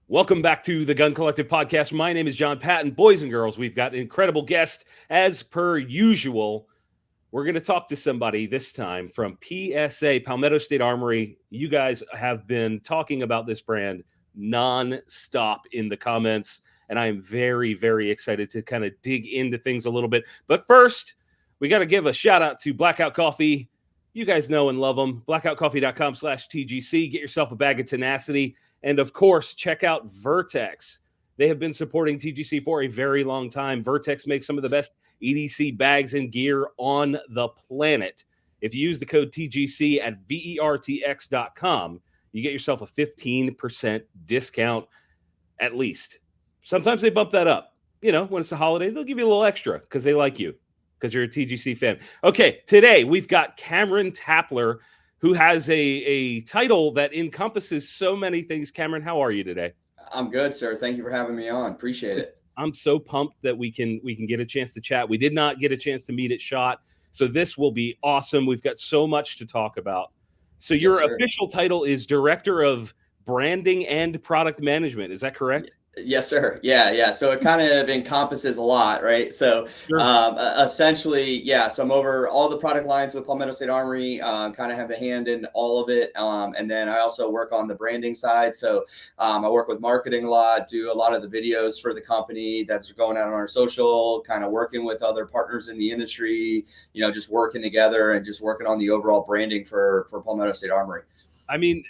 Welcome back to the Gun Collective podcast. My name is Jon Patton. Boys and girls, we've got an incredible guest as per usual. We're going to talk to somebody this time from PSA, Palmetto State Armory. You guys have been talking about this brand non-stop in the comments, and I am very, very excited to kind of dig into things a little bit. But first, we got to give a shout out to Blackout Coffee. You guys know and love them. Blackoutcoffee.com/TGC. Get yourself a bag of tenacity. And of course, check out Vertex. They have been supporting TGC for a very long time. Vertex makes some of the best EDC bags and gear on the planet. If you use the code TGC at vertx.com, you get yourself a 15% discount at least. Sometimes they bump that up. You know, when it's a holiday, they'll give you a little extra because they like you, because you're a TGC fan. Okay, today we've got Cameron Tapler, who has a title that encompasses so many things. Cameron, how are you today? I'm good, sir. Thank you for having me on. Appreciate it. I'm so pumped that we can get a chance to chat. We did not get a chance to meet at SHOT, so this will be awesome. We've got so much to talk about. So your official title is Director of Branding and Product Management. Is that correct? Yes, sir. Yeah. So it kind of encompasses a lot, right? So essentially, yeah. So I'm over all the product lines with Palmetto State Armory, kind of have a hand in all of it. And then I also work on the branding side. So I work with marketing a lot, do a lot of the videos for the company that's going out on our social, kind of working with other partners in the industry, just working together and just working on the overall branding for Palmetto State Armory. I mean,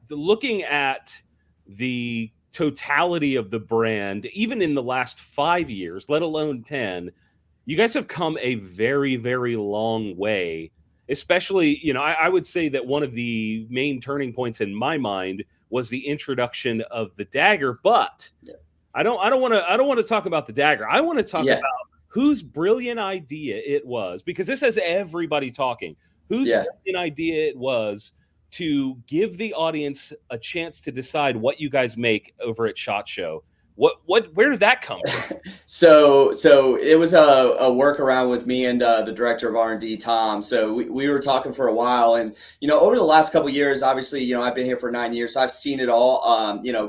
looking at the totality of the brand, even in the last 5 years, let alone 10, you guys have come a very, very long way. Especially, I would say that one of the main turning points in my mind was the introduction of the dagger. But I don't want to talk about the dagger. I want to talk about whose brilliant idea it was, because this has everybody talking. Whose brilliant idea it was to give the audience a chance to decide what you guys make over at SHOT Show. Where did that come from? So it was a workaround with me and the director of R&D, Tom. So we were talking for a while, and over the last couple of years, obviously, I've been here for 9 years, so I've seen it all.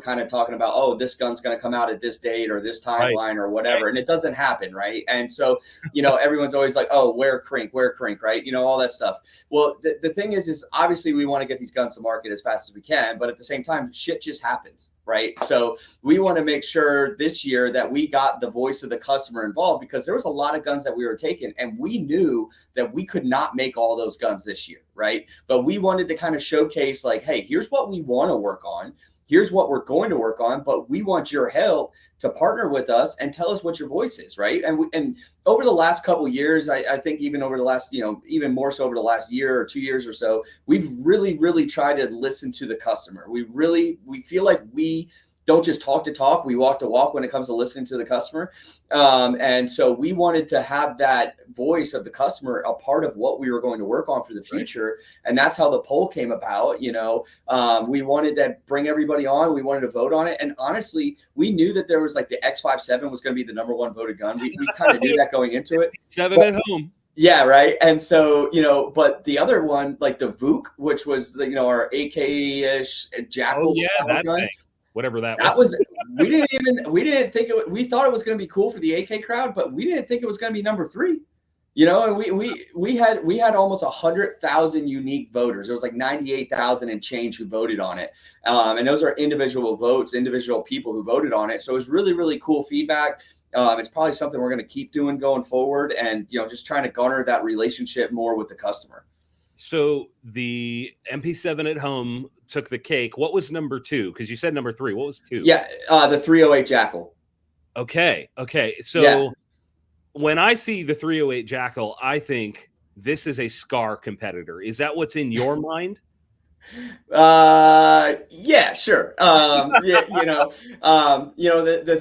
Kind of talking about, oh, this gun's going to come out at this date or this timeline or whatever, and it doesn't happen, right? And so everyone's always like, oh, where Krink, right? All that stuff. Well, the thing is obviously we want to get these guns to market as fast as we can, but at the same time, shit just happens, right? So we want to make sure this year that we got the voice of the customer involved, because there was a lot of guns that we were taking, and we knew that we could not make all those guns this year, right? But we wanted to kind of showcase, like, hey, here's what we want to work on. Here's what we're going to work on, but we want your help to partner with us and tell us what your voice is, right? And over the last couple of years, I think even over the last, even more so over the last year or 2 years or so, we've really, really tried to listen to the customer. We feel like we don't just talk to talk, we walk to walk when it comes to listening to the customer. And so we wanted to have that voice of the customer a part of what we were going to work on for the future. Right. And that's how the poll came about. We wanted to bring everybody on. We wanted to vote on it. And honestly, we knew that there was like the X57 was going to be the number one voted gun. We kind of knew that going into it. 7 at home. Yeah, right. And so, but the other one, like the VOOC, which was our AK-ish Jackal style gun. Thing. Whatever that was. We didn't think it. We thought it was going to be cool for the AK crowd, but we didn't think it was going to be number 3. And we had almost 100,000 unique voters. It was like 98,000 and change who voted on it, and those are individual votes, individual people who voted on it. So it was really, really cool feedback. It's probably something we're going to keep doing going forward, and just trying to garner that relationship more with the customer. So the MP7 at home took the cake. What was number 2? Because you said number 3. What was 2? Yeah, the 308 Jackal. Okay. So when I see the 308 Jackal, I think this is a SCAR competitor. Is that what's in your mind? Yeah, sure. The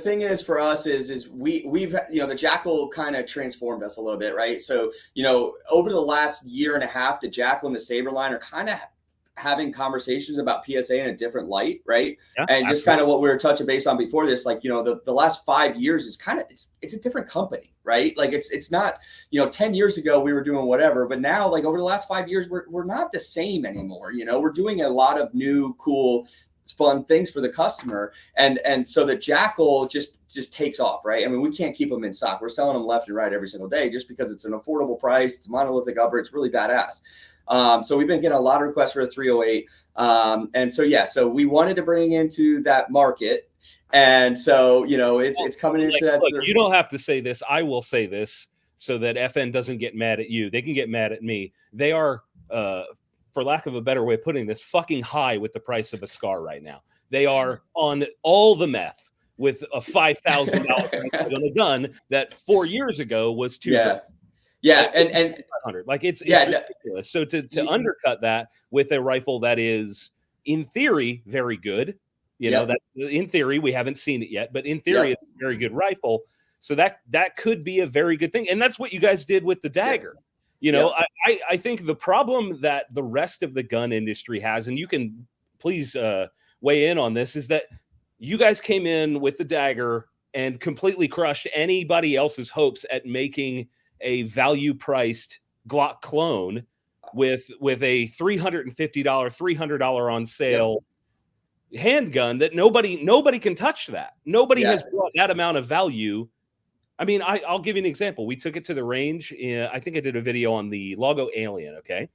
thing is for us is we've the Jackal kind of transformed us a little bit, right? So, over the last year and a half, the Jackal and the Saber line are kind of having conversations about PSA in a different light, right? Yeah, and just kind of what we were touching base on before this, like, the last 5 years is kind of, it's a different company, right? Like it's not, 10 years ago we were doing whatever, but now, like, over the last 5 years, we're not the same anymore. We're doing a lot of new, cool fun things for the customer. And so the Jackal just takes off, right? I mean, we can't keep them in stock. We're selling them left and right every single day just because it's an affordable price. It's a monolithic upper. It's really badass. So we've been getting a lot of requests for a 308. And so, yeah, so we wanted to bring into that market. And so, it's coming into that. Look, you don't have to say this. I will say this so that FN doesn't get mad at you. They can get mad at me. They are, for lack of a better way of putting this, fucking high with the price of a SCAR right now. They are on all the meth with a $5,000 price on a gun that 4 years ago was $2,000. Yeah, and 500. Like it's ridiculous. So to undercut that with a rifle that is in theory very good, that's in theory. We haven't seen it yet, but in theory it's a very good rifle. So that could be a very good thing, and that's what you guys did with the dagger. I think the problem that the rest of the gun industry has, and you can please weigh in on this, is that you guys came in with the dagger and completely crushed anybody else's hopes at making a value-priced Glock clone with a $350, $300 on sale handgun that nobody can touch that. Nobody has brought that amount of value. I mean, I'll give you an example. We took it to the range. I think I did a video on the Logo Alien, okay?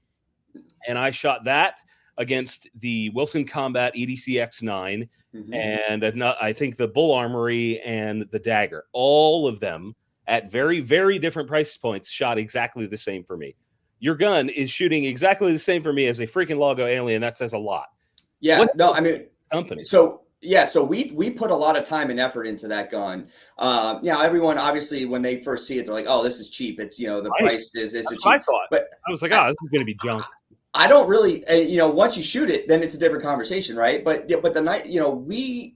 And I shot that against the Wilson Combat EDC X9 and I think the Bull Armory and the Dagger. All of them at very, very different price points shot exactly the same for me. Your gun is shooting exactly the same for me as a freaking Logo Alien. That says a lot. Yeah, I mean, company. So we put a lot of time and effort into that gun. Everyone obviously when they first see it, they're like, "Oh, this is cheap." It's the price is cheap. I thought, but I was like, "Oh, this is going to be junk." I don't really, once you shoot it, then it's a different conversation, right? But the night,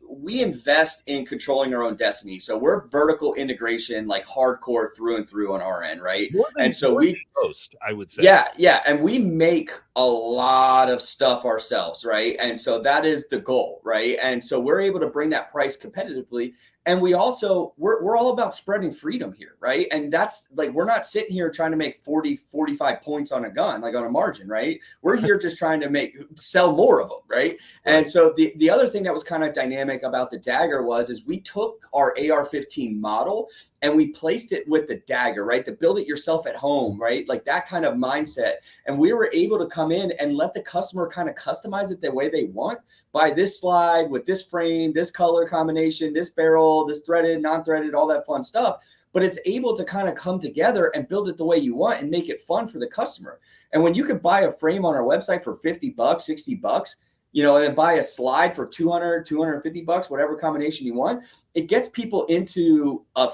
we invest in controlling our own destiny. So we're vertical integration, like hardcore through and through on our end, right? And so most, I would say, yeah, and we make a lot of stuff ourselves, right? And so that is the goal, right? And so we're able to bring that price competitively. And we also, we're all about spreading freedom here, right? And that's like, we're not sitting here trying to make 40, 45 points on a gun, like on a margin, right? We're here just trying to sell more of them, right? And so the other thing that was kind of dynamic about the Dagger is we took our AR-15 model and we placed it with the Dagger, right? The build it yourself at home, right? Like that kind of mindset. And we were able to come in and let the customer kind of customize it the way they want. Buy this slide with this frame, this color combination, this barrel, this threaded, non-threaded, all that fun stuff. But it's able to kind of come together and build it the way you want and make it fun for the customer. And when you could buy a frame on our website for $50, $60, and then buy a slide for $200, $250, whatever combination you want, it gets people into a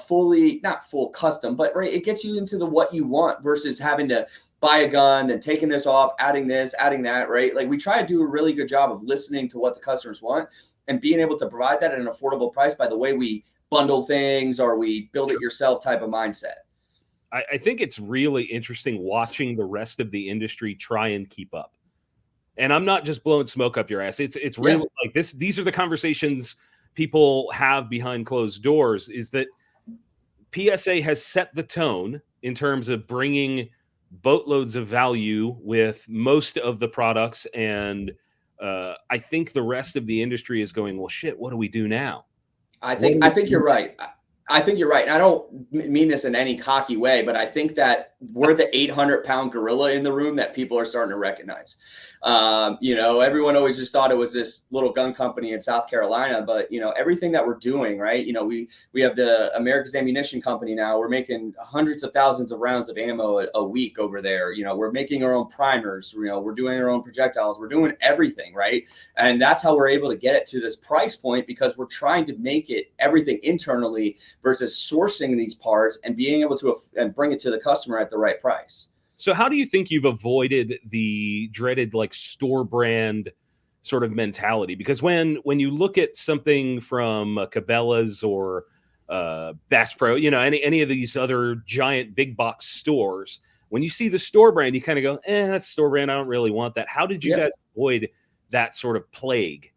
not full custom, but right, it gets you into the what you want versus having to buy a gun, then taking this off, adding this, adding that, right? Like we try to do a really good job of listening to what the customers want and being able to provide that at an affordable price by the way we bundle things or we build it yourself type of mindset. I think it's really interesting watching the rest of the industry try and keep up. And I'm not just blowing smoke up your ass. It's really like this. These are the conversations people have behind closed doors, is that PSA has set the tone in terms of bringing boatloads of value with most of the products. And I think the rest of the industry is going, well, shit, what do we do now? I think you're right. I think you're right. And I don't mean this in any cocky way, but I think that we're the 800-pound gorilla in the room that people are starting to recognize. Everyone always just thought it was this little gun company in South Carolina, but everything that we're doing, right? We have the America's Ammunition Company now. We're making hundreds of thousands of rounds of ammo a week over there. We're making our own primers. We're doing our own projectiles. We're doing everything, right? And that's how we're able to get it to this price point, because we're trying to make it everything internally versus sourcing these parts and being able to and bring it to the customer at the right price. So how do you think you've avoided the dreaded like store brand sort of mentality? Because when you look at something from Cabela's or Bass Pro, any of these other giant big box stores, when you see the store brand, you kind of go, that's store brand. I don't really want that. How did you guys avoid that sort of plague?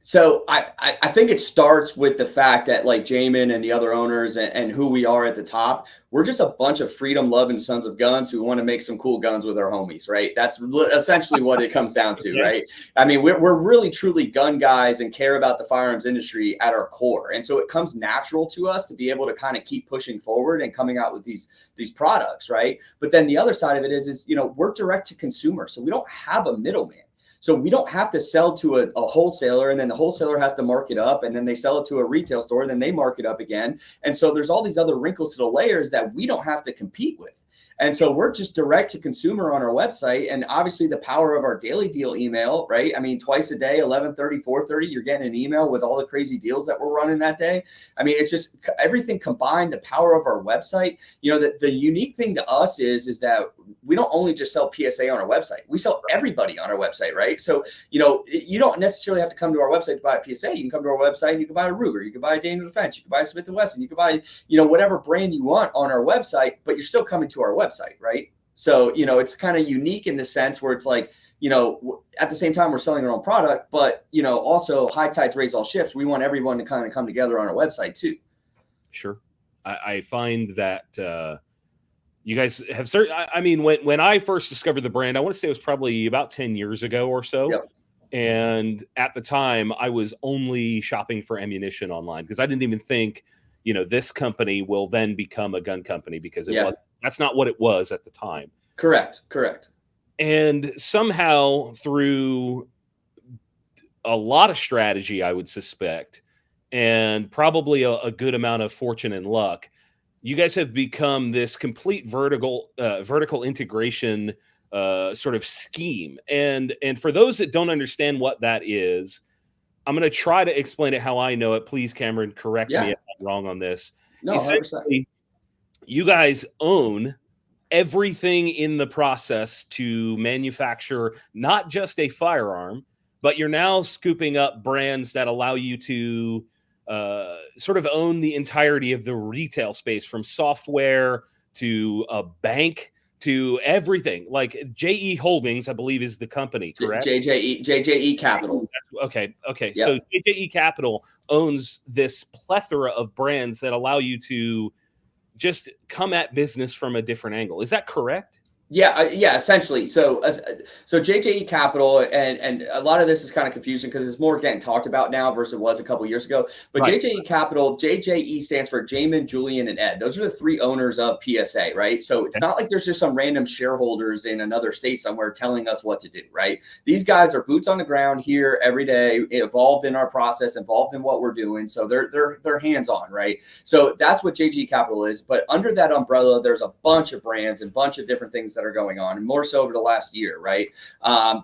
So I think it starts with the fact that like Jamin and the other owners and who we are at the top, we're just a bunch of freedom loving sons of guns who want to make some cool guns with our homies, right? That's essentially what it comes down to, Yeah. right? I mean, we're really truly gun guys and care about the firearms industry at our core. And so it comes natural to us to be able to kind of keep pushing forward and coming out with these products, right? But then the other side of it is we're direct to consumer. So we don't have a middleman. So we don't have to sell to a wholesaler, and then the wholesaler has to mark it up, and then they sell it to a retail store, and then they mark it up again. And so there's all these other wrinkles to the layers that we don't have to compete with. And so we're just direct to consumer on our website. And obviously the power of our daily deal email, right? I mean, twice a day, 11:30, 4:30, you're getting an email with all the crazy deals that we're running that day. I mean, it's just everything combined, the power of our website. The unique thing to us is that we don't only just sell PSA on our website. We sell everybody on our website, right? So, you don't necessarily have to come to our website to buy a PSA. You can come to our website and you can buy a Ruger, you can buy a Daniel Defense, you can buy a Smith & Wesson, you can buy, whatever brand you want on our website, but you're still coming to our website, right? So, it's kind of unique in the sense where it's like, at the same time we're selling our own product, but, also high tides raise all ships. We want everyone to kind of come together on our website too. Sure. I find that, you guys have certain, I mean, when I first discovered the brand, I want to say it was probably about 10 years ago or so. Yep. And at the time I was only shopping for ammunition online because I didn't even think, this company will then become a gun company because that's not what it was at the time. Correct. And somehow through a lot of strategy, I would suspect, and probably a good amount of fortune and luck, you guys have become this complete vertical integration sort of scheme. And for those that don't understand what that is, I'm going to try to explain it how I know it. Please, Cameron, correct me if I'm wrong on this. No, 100%. You guys own everything in the process to manufacture not just a firearm, but you're now scooping up brands that allow you to sort of own the entirety of the retail space, from software to a bank to everything. Like JE Holdings, I believe, is the company, correct? JJE Capital. Okay. Yep. So JJE Capital owns this plethora of brands that allow you to just come at business from a different angle. Is that correct? Yeah, essentially. So JJE Capital, and a lot of this is kind of confusing because it's more getting talked about now versus it was a couple years ago. But right. JJE Capital, JJE stands for Jamin, Julian, and Ed. Those are the three owners of PSA, right? So it's not like there's just some random shareholders in another state somewhere telling us what to do, right? These guys are boots on the ground here every day, involved in our process, involved in what we're doing. So they're hands-on, right? So that's what JJE Capital is. But under that umbrella, there's a bunch of brands and a bunch of different things that are going on, and more so over the last year, right?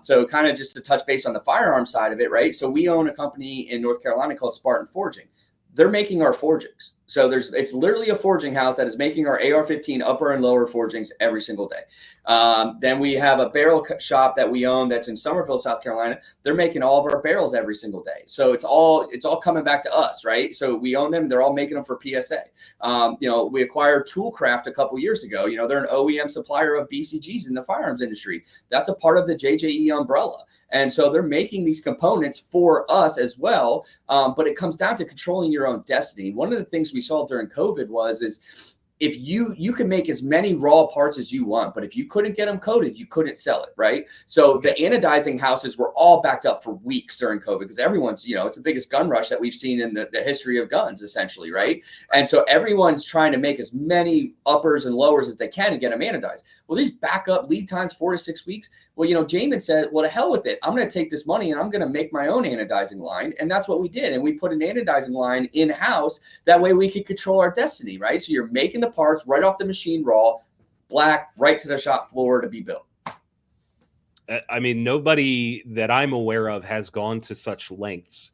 So kind of just to touch base on the firearm side of it, right? So we own a company in North Carolina called Spartan Forging. They're making our forgings. So it's literally a forging house that is making our AR-15 upper and lower forgings every single day. Then we have a barrel shop that we own that's in Summerville, South Carolina. They're making all of our barrels every single day. So it's all coming back to us, right? So we own them. They're all making them for PSA. We acquired Toolcraft a couple years ago. They're an OEM supplier of BCGs in the firearms industry. That's a part of the JJE umbrella. And so they're making these components for us as well. But it comes down to controlling your own destiny. One of the things we saw during COVID is if you can make as many raw parts as you want, but if you couldn't get them coated, you couldn't sell it, right? So the anodizing houses were all backed up for weeks during COVID because everyone's, it's the biggest gun rush that we've seen in the history of guns, essentially, right? And so everyone's trying to make as many uppers and lowers as they can to get them anodized. Well, these backup lead times 4 to 6 weeks. Well, Jamin said, well, to hell with it. I'm going to take this money and I'm going to make my own anodizing line. And that's what we did. And we put an anodizing line in-house. That way we could control our destiny, right? So you're making the parts right off the machine raw, black, right to the shop floor to be built. I mean, nobody that I'm aware of has gone to such lengths,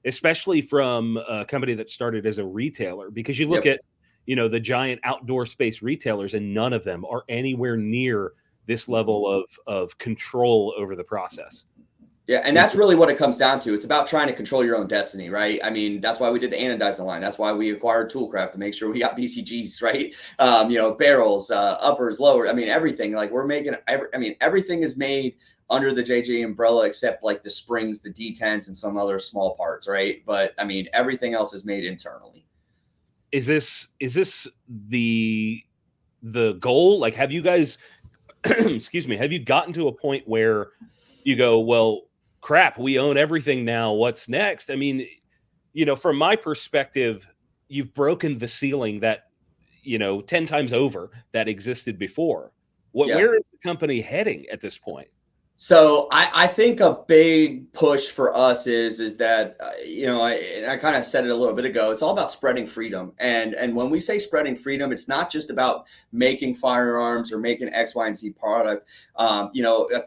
especially from a company that started as a retailer, because you look at, the giant outdoor space retailers, and none of them are anywhere near this level of control over the process. Yeah, and that's really what it comes down to. It's about trying to control your own destiny, right? I mean, that's why we did the anodizing line. That's why we acquired Toolcraft to make sure we got BCGs, right? Barrels, uppers, lower. I mean, everything. Like we're making. Everything is made under the JJ umbrella except like the springs, the detents, and some other small parts, right? But I mean, everything else is made internally. Is this the goal? Like, have you guys, excuse me, have you gotten to a point where you go, well, crap, we own everything now. What's next? I mean, from my perspective, you've broken the ceiling that, 10 times over that existed before. Where is the company heading at this point? So I think a big push for us is that I kind of said it a little bit ago. It's all about spreading freedom, and when we say spreading freedom, it's not just about making firearms or making X, Y, and Z product. A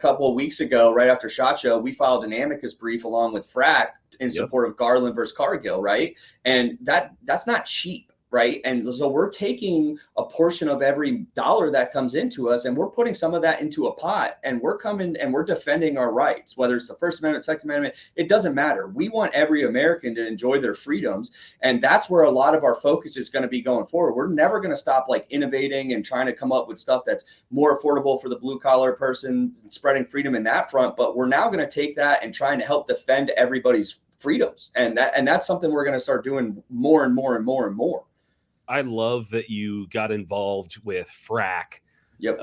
couple of weeks ago, right after SHOT Show, we filed an amicus brief along with FRAC in support of Garland versus Cargill, right? And that's not cheap. Right. And so we're taking a portion of every dollar that comes into us and we're putting some of that into a pot and we're coming and we're defending our rights, whether it's the First Amendment, Second Amendment, it doesn't matter. We want every American to enjoy their freedoms. And that's where a lot of our focus is going to be going forward. We're never going to stop like innovating and trying to come up with stuff that's more affordable for the blue collar person and spreading freedom in that front. But we're now going to take that and trying to help defend everybody's freedoms. And that's something we're going to start doing more and more and more and more. I love that you got involved with FRAC. Yep.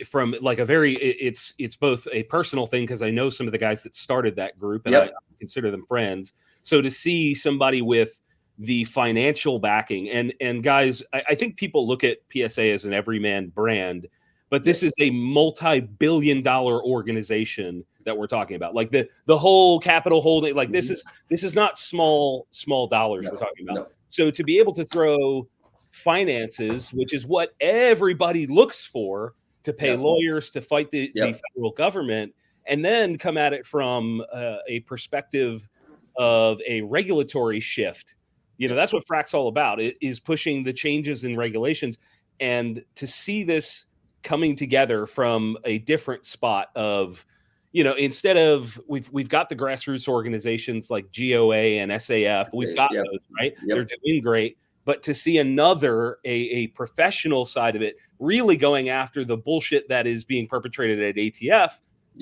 From like it's both a personal thing because I know some of the guys that started that group and I consider them friends. So to see somebody with the financial backing and guys, I think people look at PSA as an everyman brand, but this is a multi-billion-dollar organization that we're talking about. Like the whole capital holding, like this is not small dollars we're talking about. So to be able to throw finances, which is what everybody looks for to pay lawyers to fight the federal government, and then come at it from a perspective of a regulatory shift. That's what FRAC's all about. It is pushing the changes in regulations, and to see this coming together from a different spot of, instead of we've got the grassroots organizations like GOA and SAF, we've got those, right? They're doing great. But to see a professional side of it really going after the bullshit that is being perpetrated at ATF,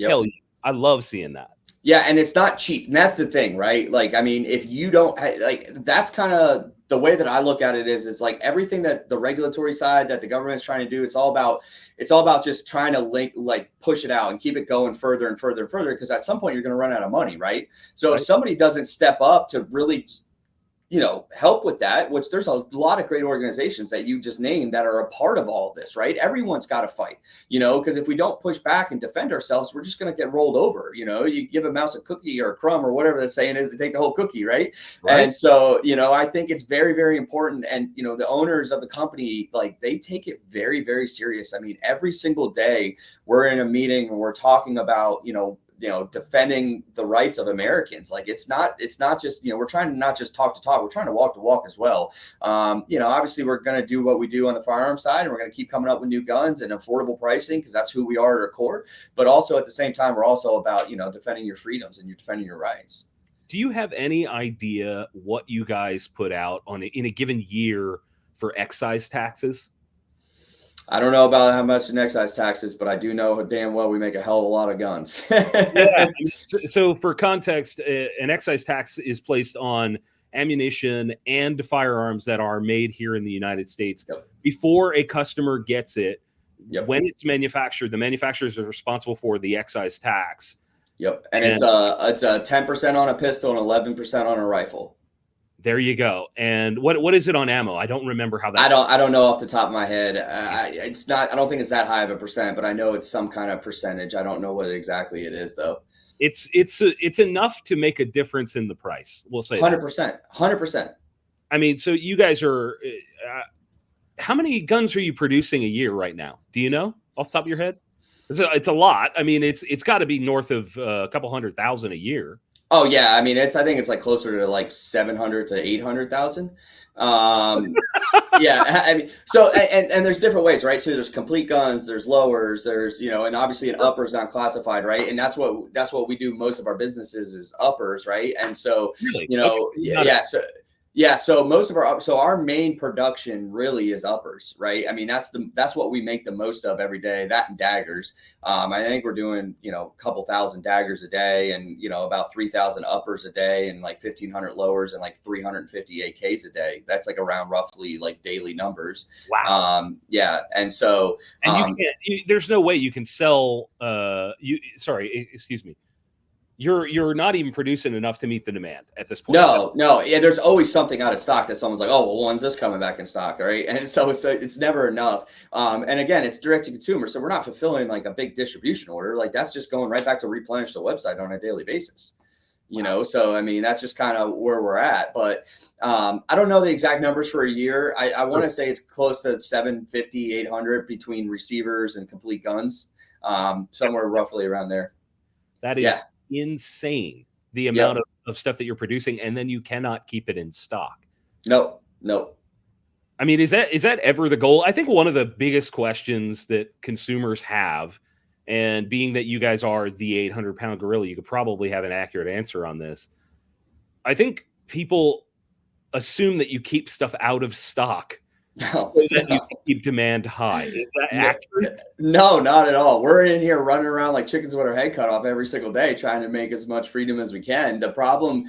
hell yeah, I love seeing that. Yeah, and it's not cheap. And that's the thing, right? Like, I mean, if you don't that's kind of the way that I look at it is like everything that the regulatory side that the government's trying to do, it's all about just trying to push it out and keep it going further and further and further, because at some point you're going to run out of money, right? So if somebody doesn't step up to really help with that, which there's a lot of great organizations that you just named that are a part of all of this, right? Everyone's got to fight, because if we don't push back and defend ourselves, we're just going to get rolled over. You give a mouse a cookie or a crumb or whatever the saying is, to take the whole cookie, right? And so, I think it's very, very important. And, the owners of the company, they take it very, very serious. I mean, every single day we're in a meeting and we're talking about, defending the rights of Americans. Like it's not just, we're trying to not just talk to talk, we're trying to walk the walk as well. Obviously we're going to do what we do on the firearm side, and we're going to keep coming up with new guns and affordable pricing, because that's who we are at our core. But also at the same time, we're also about, defending your freedoms and you're defending your rights. Do you have any idea what you guys put out in a given year for excise taxes? I don't know about how much an excise tax is, but I do know damn well we make a hell of a lot of guns. So for context, an excise tax is placed on ammunition and firearms that are made here in the United States. Before a customer gets it, when it's manufactured, the manufacturers are responsible for the excise tax. And it's a 10% on a pistol and 11% on a rifle. There you go. And what is it on ammo? I don't remember how that. I don't know off the top of my head. I don't think it's that high of a percent, but I know it's some kind of percentage. I don't know what exactly it is though. It's enough to make a difference in the price. We'll say 100%. I mean, so you guys are. How many guns are you producing a year right now? Do you know off the top of your head? It's a lot. I mean, it's got to be north of a couple 100,000 a year. Oh yeah, I mean I think it's like closer to like 700 to 800,000. Um, yeah, I mean, so and there's different ways, right? So there's complete guns, there's lowers, there's and obviously an upper is not classified, right? And that's what we do. Most of our businesses is uppers, right? And so Really? Okay. yeah, Got it. so most of our main production really is uppers, right? I mean, that's what we make the most of every day. That and daggers. I think we're doing a couple thousand daggers a day, and about 3,000 uppers a day, and like 1,500 lowers, and like 350 AKs a day. That's like around roughly like daily numbers. Wow. Yeah, and so And you can't. There's no way you can sell. Sorry, excuse me. You're not even producing enough to meet the demand at this point. no, yeah. There's always something out of stock that someone's like, oh, well, when's this coming back in stock, right? And so it's never enough. And again, it's direct to consumer, so we're not fulfilling like a big distribution order. Like that's just going right back to replenish the website on a daily basis. So I mean that's just kind of where we're at. But I don't know the exact numbers for a year. I want to say it's close to 750, 800 between receivers and complete guns, somewhere roughly around there. That is Yeah. insane. The amount Yep. of stuff that you're producing, and then you cannot keep it in stock. Nope. Nope. I mean, is that ever the goal? I think one of the biggest questions that consumers have, and being that you guys are the 800-pound gorilla, you could probably have an accurate answer on this. I think people assume that you keep stuff out of stock so No, that you no. can keep demand high. Is that No, accurate? no, not at all. We're in here running around like chickens with our head cut off every single day, trying to make as much freedom as we can. The problem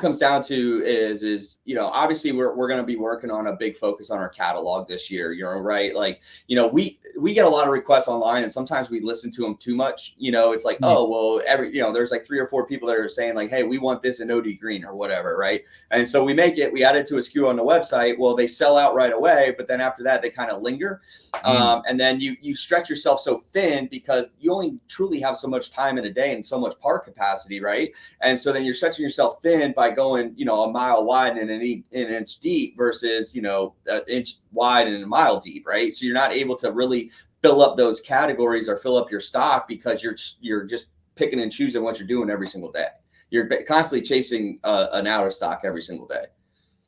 comes down to is obviously we're going to be working on a big focus on our catalog this year. Right? Like we get a lot of requests online, and sometimes we listen to them too much. It's like, oh well, there's like 3 or 4 people that are saying like, hey, we want this in OD green or whatever, right? And so we add it to a SKU on the website. Well, they sell out right away, but then after that they kind of linger. And then you stretch yourself so thin because you only truly have so much time in a day and so much part capacity, right? And so then you're stretching yourself thin by going a mile wide and an inch deep versus an inch wide and a mile deep, right? So you're not able to really fill up those categories or fill up your stock because you're just picking and choosing what you're doing every single day. You're constantly chasing an out of stock every single day.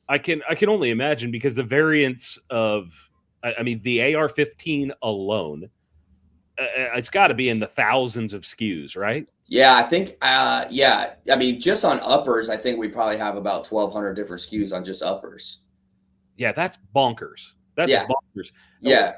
I can only imagine, because the variance of, I mean, the AR-15 alone, it's got to be in the thousands of SKUs, right? Yeah, I think, yeah. I mean, just on uppers, I think we probably have about 1,200 different SKUs on just uppers. Yeah, that's bonkers. That's Yeah, bonkers. yeah.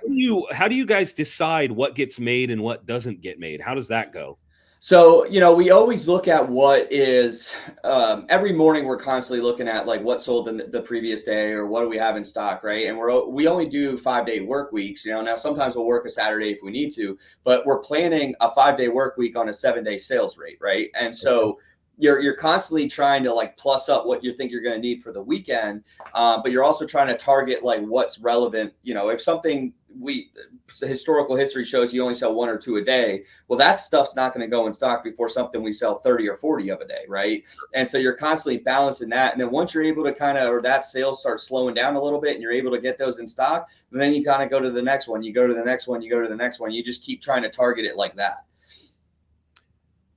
How do you guys decide what gets made and what doesn't get made? How does that go? So, we always look at what is, every morning we're constantly looking at like what sold the previous day or what do we have in stock, right? And we only do 5-day work weeks, now sometimes we'll work a Saturday if we need to, but we're planning a 5-day work week on a 7-day sales rate, right? And so you're constantly trying to like plus up what you think you're going to need for the weekend, but you're also trying to target like what's relevant. If something historical history shows you only sell 1 or 2 a day, well, that stuff's not going to go in stock before something we sell 30 or 40 of a day, right? And so you're constantly balancing that, and then once you're able to or that sales starts slowing down a little bit and you're able to get those in stock, then you kind of go to the next one, you go to the next one, you go to the next one, you just keep trying to target it like that.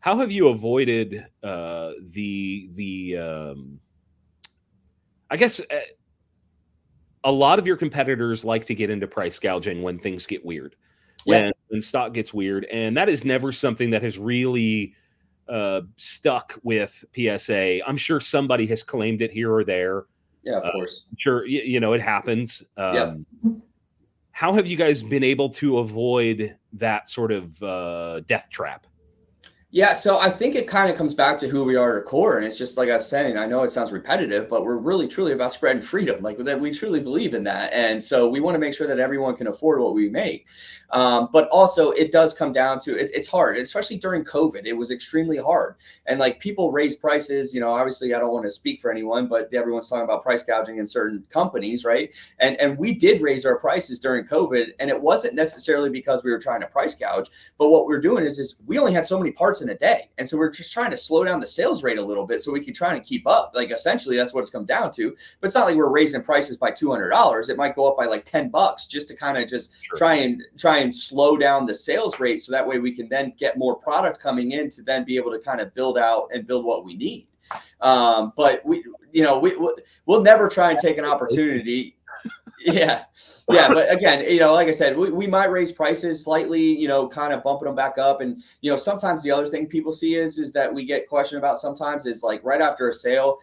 How have you avoided I guess a lot of your competitors like to get into price gouging when things get weird, when stock gets weird, and that is never something that has really stuck with PSA. I'm sure somebody has claimed it here or there. Yeah, of course. I'm sure it happens. Yep. How have you guys been able to avoid that sort of death trap? Yeah, so I think it kind of comes back to who we are at core, and it's just like I was saying. I know it sounds repetitive, but we're really truly about spreading freedom. Like that, we truly believe in that, and so we want to make sure that everyone can afford what we make. But also, it does come down to it's hard, especially during COVID. It was extremely hard, and like people raise prices. Obviously, I don't want to speak for anyone, but everyone's talking about price gouging in certain companies, right? And we did raise our prices during COVID, and it wasn't necessarily because we were trying to price gouge, but what we were doing is we only had so many parts $200 in a day. And so we're just trying to slow down the sales rate a little bit so we can try and keep up. Like essentially that's what it's come down to. But it's not like we're raising prices by $200. It might go up by like $10 just to kind of just try and slow down the sales rate. So that way we can then get more product coming in to then be able to kind of build out and build what we need. But we'll never try and take an opportunity. Yeah. But again, like I said, we might raise prices slightly, kind of bumping them back up. And, sometimes the other thing people see is that we get questioned about sometimes is like right after a sale,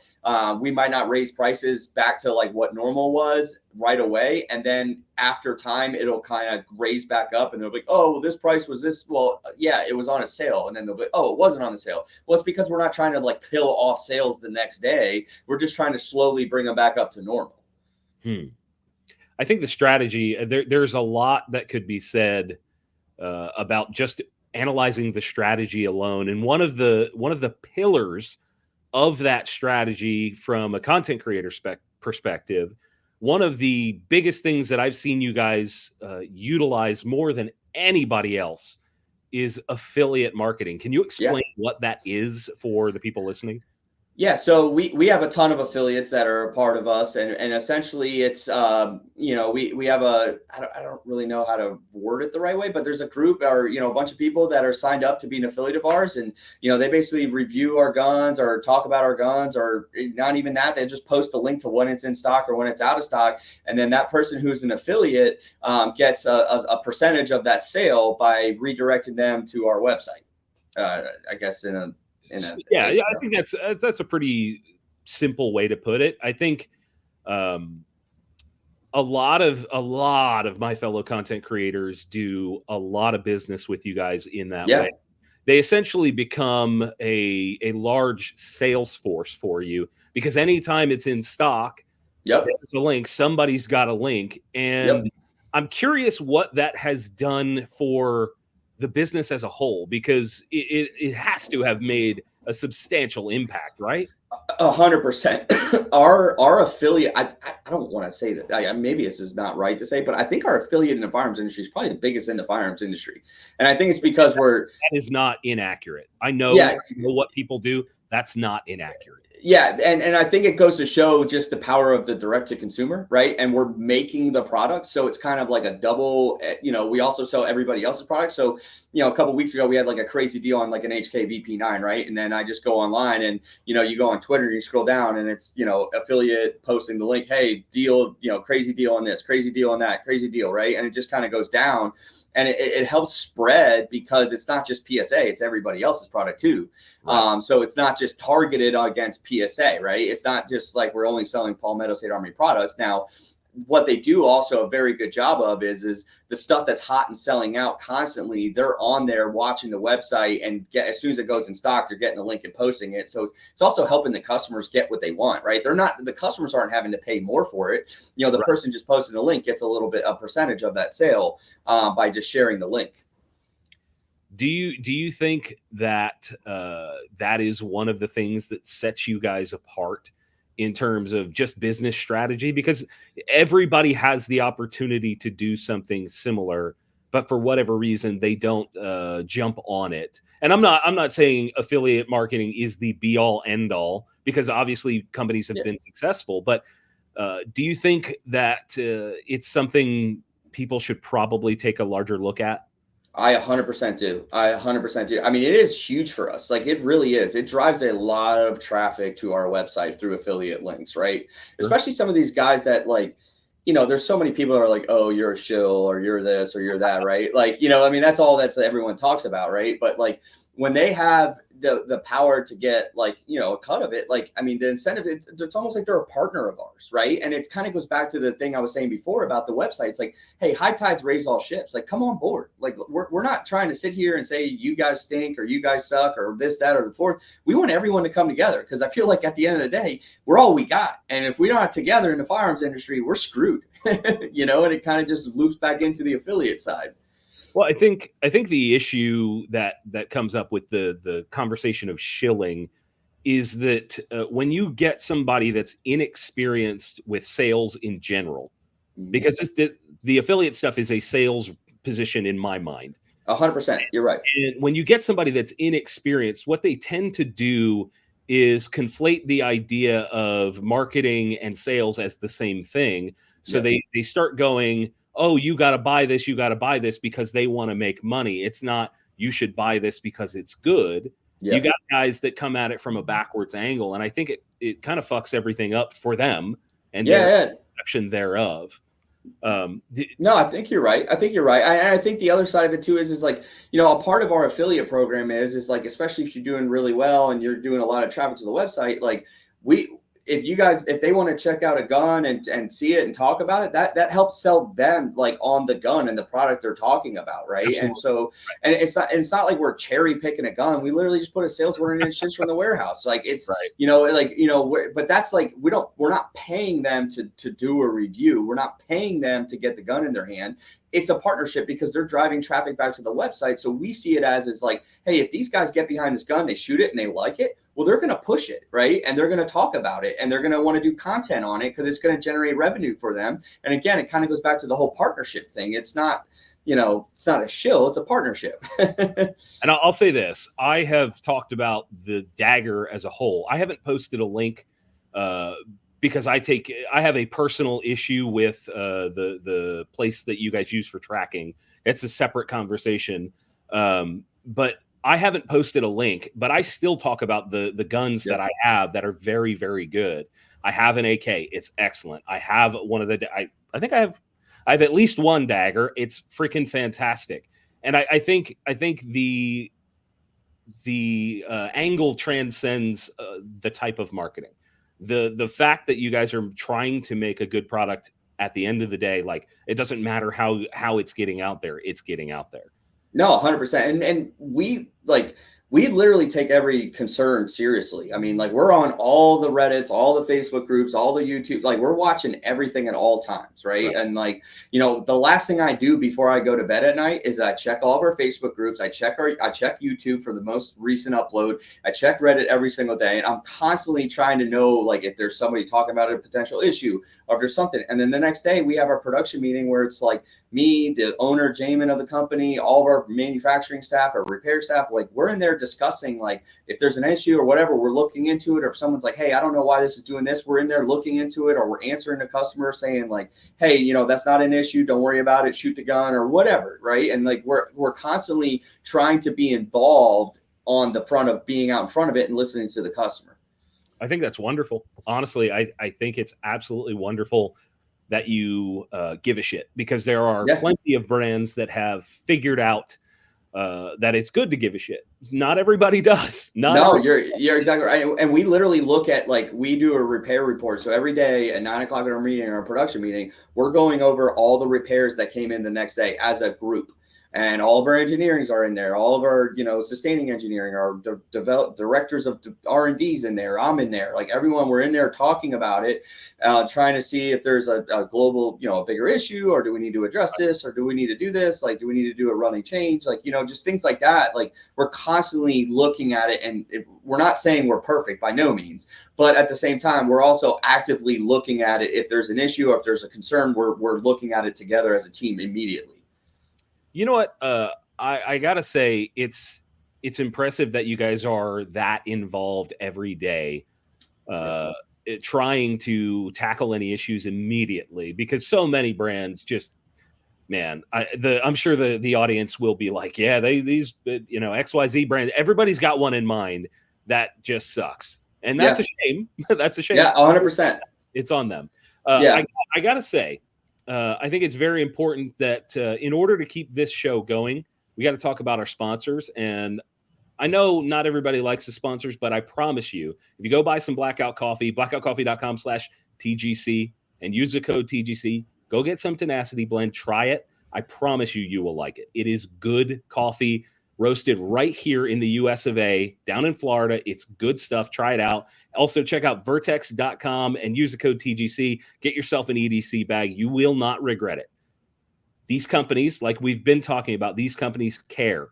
we might not raise prices back to like what normal was right away. And then after time, it'll kind of raise back up and they'll be like, oh, well, this price was this. Well, yeah, it was on a sale. And then they'll be, oh, it wasn't on the sale. Well, it's because we're not trying to like kill off sales the next day. We're just trying to slowly bring them back up to normal. I think the strategy, there's a lot that could be said about just analyzing the strategy alone. And one of the pillars of that strategy from a content creator perspective, one of the biggest things that I've seen you guys utilize more than anybody else is affiliate marketing. Can you explain what that is for the people listening? Yeah, so we have a ton of affiliates that are a part of us, and essentially it's we have I don't really know how to word it the right way, but there's a group or a bunch of people that are signed up to be an affiliate of ours, and they basically review our guns or talk about our guns, or not even that, they just post the link to when it's in stock or when it's out of stock, and then that person who's an affiliate gets a percentage of that sale by redirecting them to our website. I guess I think that's a pretty simple way to put it. I think a lot of my fellow content creators do a lot of business with you guys in that way. They essentially become a large sales force for you because anytime it's in stock, there's a link, somebody's got a link. And I'm curious what that has done for the business as a whole, because it has to have made a substantial impact, right? 100%. Our affiliate, I don't want to say that, maybe this is not right to say, but I think our affiliate in the firearms industry is probably the biggest in the firearms industry. And I think it's because that is not inaccurate. I know what people do. That's not inaccurate. Yeah. And I think it goes to show just the power of the direct to consumer, right? And we're making the product. So it's kind of like a double, we also sell everybody else's product. So, a couple of weeks ago, we had like a crazy deal on like an HK VP9, right? And then I just go online and, you go on Twitter and you scroll down and it's, affiliate posting the link, hey, deal, crazy deal on this, crazy deal on that, crazy deal, right? And it just kind of goes down. And it helps spread because it's not just PSA, it's everybody else's product too. Right. So it's not just targeted against PSA, right? It's not just like we're only selling Palmetto State Armory products. Now, what they do also a very good job of is the stuff that's hot and selling out constantly. They're on there watching the website and as soon as it goes in stock, they're getting a link and posting it. So it's also helping the customers get what they want, right? The customers aren't having to pay more for it. The person just posting a link gets a percentage of that sale by just sharing the link. Do you think that that is one of the things that sets you guys apart in terms of just business strategy? Because everybody has the opportunity to do something similar, but for whatever reason, they don't jump on it. And I'm not saying affiliate marketing is the be all end all, because obviously companies have been successful, but do you think that it's something people should probably take a larger look at? I 100% do. I 100% do. I mean, it is huge for us. Like, it really is. It drives a lot of traffic to our website through affiliate links, right? Sure. Especially some of these guys that there's so many people that are like, oh, you're a shill or you're this or you're that, right? Like, that's all that's everyone talks about, right? But like when they have the power to get a cut of it, the incentive, it's almost like they're a partner of ours, right? And it kind of goes back to the thing I was saying before about the website. It's like, hey, high tides raise all ships. Like, come on board. Like, we're not trying to sit here and say you guys stink or you guys suck or this, that, or the fourth. We want everyone to come together because I feel like at the end of the day, we're all we got. And if we're not together in the firearms industry, we're screwed, and it kind of just loops back into the affiliate side. Well, I think the issue that comes up with the conversation of shilling is that when you get somebody that's inexperienced with sales in general, because the affiliate stuff is a sales position in my mind. 100%. You're right. And when you get somebody that's inexperienced, what they tend to do is conflate the idea of marketing and sales as the same thing. So Yeah. they start going, oh, you got to buy this, you got to buy this because they want to make money. It's not you should buy this because it's good. You Yeah. got guys that come at it from a backwards angle, and I think it kind of fucks everything up for them and their Yeah. perception thereof. No, I think you're right. I think you're right. I think the other side of it too is like, a part of our affiliate program is like, especially if you're doing really well and you're doing a lot of traffic to the website, like if they want to check out a gun and see it and talk about it, that helps sell them like on the gun and the product they're talking about, right? Absolutely. And so, and it's not like we're cherry picking a gun. We literally just put a sales order in and ships from the warehouse. Like it's right. but that's like we're not paying them to do a review. We're not paying them to get the gun in their hand. It's a partnership because they're driving traffic back to the website. So we see it as like, hey, if these guys get behind this gun, they shoot it and they like it, well, they're going to push it, right? And they're going to talk about it and they're going to want to do content on it because it's going to generate revenue for them. And again, it kind of goes back to the whole partnership thing. It's not, it's not a shill, it's a partnership. And I'll say this. I have talked about the dagger as a whole. I haven't posted a link because I have a personal issue with the place that you guys use for tracking. It's a separate conversation. But I haven't posted a link, but I still talk about the guns that I have that are very, very good. I have an AK. It's excellent. I have one of I think I have at least one dagger. It's freaking fantastic. And I think the angle transcends the type of marketing. The fact that you guys are trying to make a good product at the end of the day, like it doesn't matter how it's getting out there, it's getting out there. No, 100%. And we literally take every concern seriously. I mean, like we're on all the Reddits, all the Facebook groups, all the YouTube, like we're watching everything at all times. Right. And like, the last thing I do before I go to bed at night is I check all of our Facebook groups. I check YouTube for the most recent upload. I check Reddit every single day. And I'm constantly trying to know, like, if there's somebody talking about a potential issue or if there's something. And then the next day we have our production meeting where it's like me, the owner, Jamin of the company, all of our manufacturing staff, our repair staff, like we're in there discussing like if there's an issue or whatever, we're looking into it. Or if someone's like, hey, I don't know why this is doing this, we're in there looking into it, or we're answering a customer saying like, hey, that's not an issue, don't worry about it, shoot the gun or whatever, right? And like we're constantly trying to be involved on the front of being out in front of it and listening to the customer. I think that's wonderful. Honestly, I think it's absolutely wonderful that you give a shit, because there are plenty of brands that have figured out that it's good to give a shit. Not everybody does. You're exactly right. And we literally look at, like, we do a repair report. So every day at 9 o'clock in our meeting, our production meeting, we're going over all the repairs that came in the next day as a group. And all of our engineerings are in there. All of our, sustaining engineering, our directors of R&Ds in there. I'm in there. Like everyone, we're in there talking about it, trying to see if there's a global, a bigger issue, or do we need to address this, or do we need to do this? Like, do we need to do a running change? Like, just things like that. Like we're constantly looking at it, and we're not saying we're perfect by no means, but at the same time, we're also actively looking at it. If there's an issue or if there's a concern, we're looking at it together as a team immediately. You know what? I gotta say, it's impressive that you guys are that involved every day, trying to tackle any issues immediately, because so many brands just, man, I'm sure the audience will be like, yeah, these XYZ brand, everybody's got one in mind that just sucks, and that's a shame. That's a shame. Yeah, 100%. It's on them. I gotta say, I think it's very important that in order to keep this show going, we got to talk about our sponsors. And I know not everybody likes the sponsors, but I promise you, if you go buy some Blackout Coffee, blackoutcoffee.com/TGC, and use the code TGC, go get some Tenacity Blend, try it. I promise you will like it. It is good coffee, roasted right here in the US of A, down in Florida. It's good stuff. Try it out. Also, check out vertex.com and use the code TGC. Get yourself an EDC bag. You will not regret it. These companies, like we've been talking about, these companies care,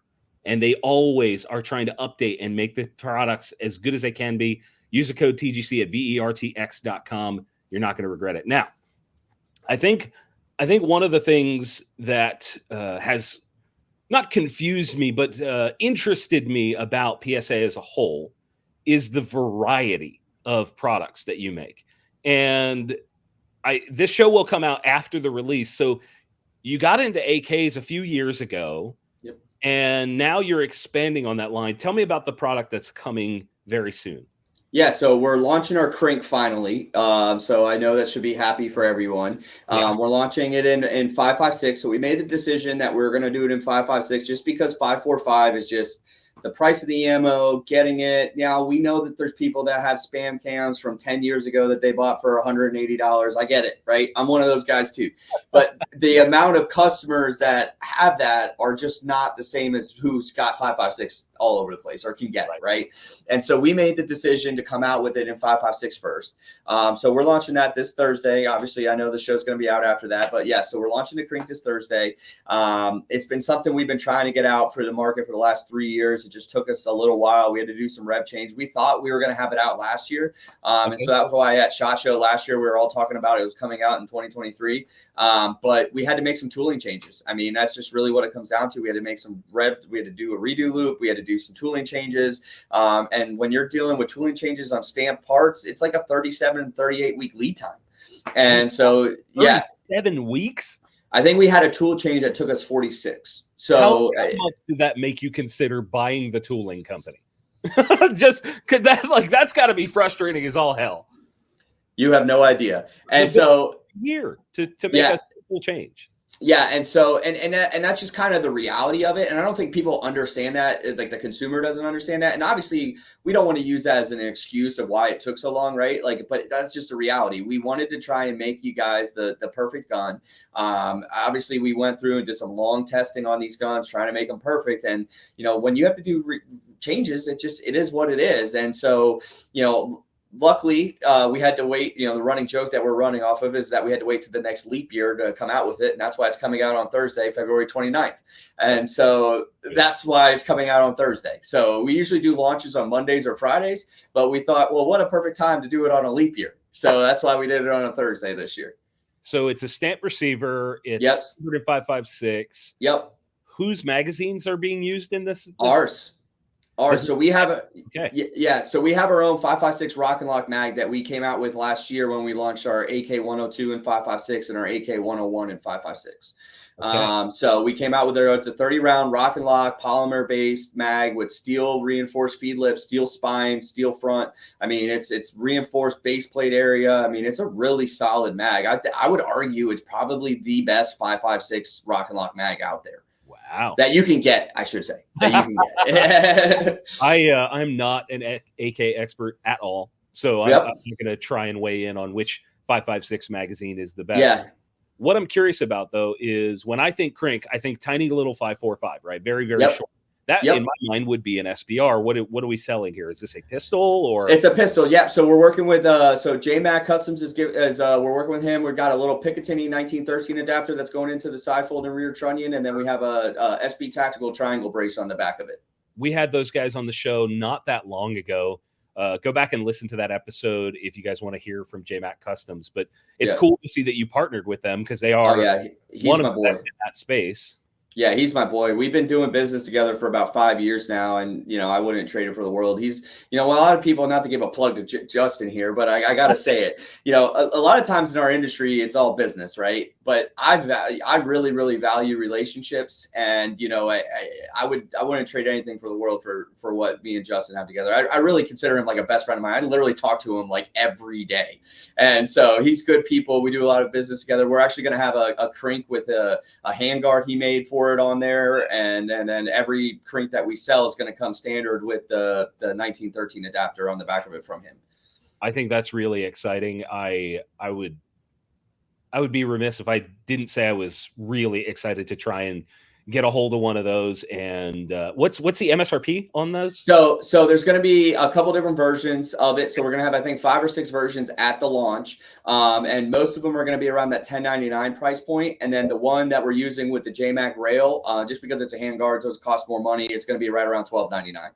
and they always are trying to update and make the products as good as they can be. Use the code TGC at vertx.com. You're not going to regret it. Now, I think one of the things that has not confused me, but interested me about PSA as a whole is the variety of products that you make. And this show will come out after the release. So you got into AKs a few years ago, Yep. and now you're expanding on that line. Tell me about the product that's coming very soon. Yeah, so we're launching our Krink finally. So I know that should be happy for everyone. We're launching it in 5.56. So we made the decision that we're going to do it in 5.56 just because 5.45 is just the price of the ammo, getting it. Now, we know that there's people that have spam cams from 10 years ago that they bought for $180. I get it, right? I'm one of those guys too. But the amount of customers that have that are just not the same as who's got 5.56 all over the place or can get it, right? And so we made the decision to come out with it in 5.56 first. So we're launching that this Thursday. Obviously, I know the show's going to be out after that. But yeah, so we're launching the Krink this Thursday. It's been something we've been trying to get out for the market for the last 3 years. It just took us a little while. We had to do some rev change. We thought we were going to have it out last year. And so that was why at SHOT Show last year, we were all talking about it was coming out in 2023. But we had to make some tooling changes. I mean, that's just really what it comes down to. We had to make some rev. We had to do a redo loop. We had to do some tooling changes. And when you're dealing with tooling changes on stamped parts, it's like a 37, 38 week lead time. And so, yeah. 7 weeks? I think we had a tool change that took us 46. So how much did that make you consider buying the tooling company? Just could that that's got to be frustrating as all hell. You have no idea. And so year to make a simple change. Yeah, and so and that's just kind of the reality of it. And I don't think people understand that, like the consumer doesn't understand that. And obviously, we don't want to use that as an excuse of why it took so long, right? Like, but that's just the reality. We wanted to try and make you guys the perfect gun. Obviously, we went through and did some long testing on these guns, trying to make them perfect. And when you have to do changes, it is what it is. And so luckily, we had to wait. The running joke that we're running off of is that we had to wait to the next leap year to come out with it. And that's why it's coming out on Thursday, February 29th. And so that's why it's coming out on Thursday. So we usually do launches on Mondays or Fridays, but we thought, well, what a perfect time to do it on a leap year. So that's why we did it on a Thursday this year. So it's a stamp receiver. It's 5.56. Yep. Whose magazines are being used in this? Ours. So we have so we have our own 5.56 Rock and Lock mag that we came out with last year when we launched our AK 102 in 5.56 and our AK 101 in 5.56. So we came out with it's a 30 round Rock and Lock polymer based mag with steel reinforced feed lip, steel spine, steel front. I mean, it's reinforced base plate area. I mean, it's a really solid mag. I would argue it's probably the best 5.56 Rock and Lock mag out there. Wow. That you can get, I should say. That you can get. I'm not an AK expert at all, so I'm going to try and weigh in on which 5.56 magazine is the best. Yeah. What I'm curious about, though, is when I think Krink, I think tiny little 5.45, right? Very, very short. That, in my mind, would be an SBR. What are we selling here? Is this a pistol or? It's a pistol. Yeah. So we're working with JMac Customs we're working with him. We've got a little Picatinny 1913 adapter that's going into the side fold and rear trunnion, and then we have a SB Tactical triangle brace on the back of it. We had those guys on the show not that long ago. Go back and listen to that episode if you guys want to hear from JMac Customs. But it's cool to see that you partnered with them because they are one of the best in that space. Yeah, he's my boy. We've been doing business together for about 5 years now, and I wouldn't trade him for the world. He's, a lot of people, not to give a plug to Justin here, but I got to say it. A lot of times in our industry, it's all business, right? But I really, really value relationships, and I wouldn't trade anything for the world for what me and Justin have together. I really consider him like a best friend of mine. I literally talk to him like every day, and so he's good people. We do a lot of business together. We're actually going to have a Krink with a handguard he made for it on there, and then every Krink that we sell is going to come standard with the 1913 adapter on the back of it from him. I think that's really exciting. I would be remiss if I didn't say I was really excited to try and get a hold of one of those. And what's the MSRP on those? So there's going to be a couple different versions of it. So we're going to have, I think, 5 or 6 versions at the launch. And most of them are going to be around that $10.99 price point. And then the one that we're using with the JMac rail, just because it's a handguard, so it costs more money, it's going to be right around $12.99.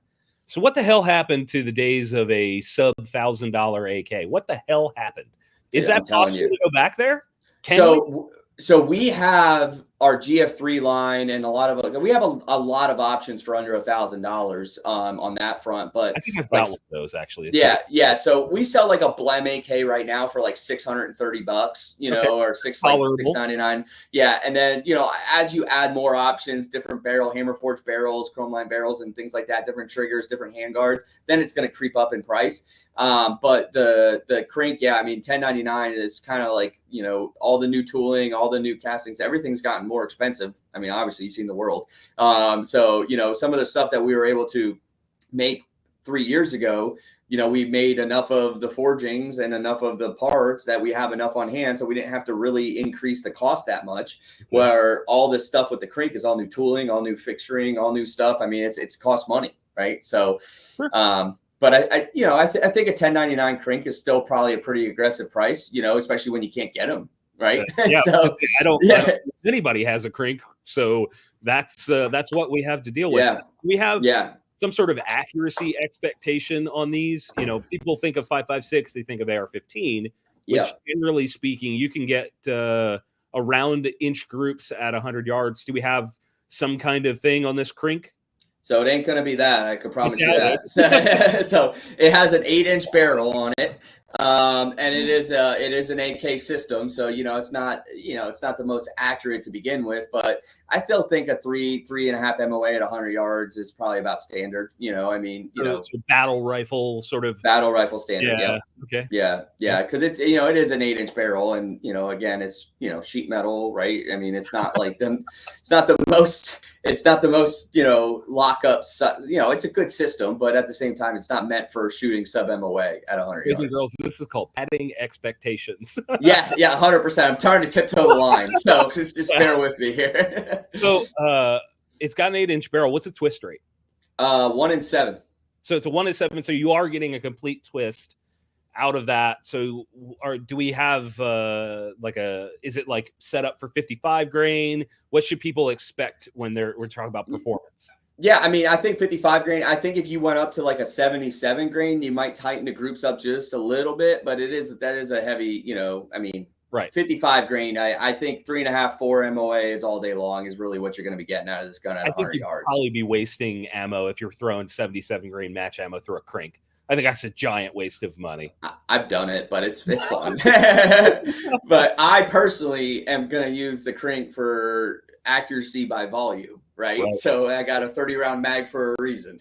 So what the hell happened to the days of a sub $1,000 AK? What the hell happened? Is that possible to go back there? So we have our GF3 line and a lot of we have a lot of options for under $1,000 on that front. But I think I've like got one of those actually. yeah. So we sell like a Blem AK right now for like $630, you know, or $699. Yeah, and then as you add more options, different barrel, hammer forged barrels, chrome line barrels, and things like that, different triggers, different handguards, then it's going to creep up in price. But the Krink, yeah, I mean, $1099 is kind of like all the new tooling, all the new castings, everything's gotten more expensive. I mean, obviously you've seen the world. So some of the stuff that we were able to make 3 years ago, we made enough of the forgings and enough of the parts that we have enough on hand, so we didn't have to really increase the cost that much. Where all this stuff with the Krink is all new tooling, all new fixturing, all new stuff. I mean, it's cost money, right? So, but I think a $1099 Krink is still probably a pretty aggressive price, especially when you can't get them, right? Yeah, So I don't think anybody has a Krink, so that's what we have to deal with. Yeah. We have some sort of accuracy expectation on these. People think of 5.56, they think of AR-15, which generally speaking, you can get around inch groups at 100 yards. Do we have some kind of thing on this Krink? So it ain't going to be that. I can promise you that. So it has an 8-inch barrel on it. And it is an AK system. So, it's not the most accurate to begin with, but I still think a 3.5 MOA at 100 yards is probably about standard. I mean, so battle rifle standard. Yeah. Okay. Yeah. Cause it is an 8-inch barrel and, again, it's, sheet metal, right? I mean, it's not like it's not the most lockup, it's a good system, but at the same time, it's not meant for shooting sub MOA at 100 yards. Girls, this is called padding expectations. Yeah, 100%. I'm trying to tiptoe the line, so just bear with me here. So it's got an 8-inch barrel. What's the twist rate? 1 in 7. So it's a 1 in 7. So you are getting a complete twist out of that. So do we have is it like set up for 55 grain? What should people expect when we're talking about performance? Yeah, I mean, I think 55 grain. I think if you went up to like a 77 grain, you might tighten the groups up just a little bit, but that is a heavy, I mean, right. 55 grain. I think 3.5, 4 MOAs all day long is really what you're going to be getting out of this gun at 100 yards. Probably be wasting ammo if you're throwing 77 grain match ammo through a Krink. I think that's a giant waste of money. I've done it, but it's fun. But I personally am going to use the Krink for accuracy by volume, right? So I got a 30-round mag for a reason.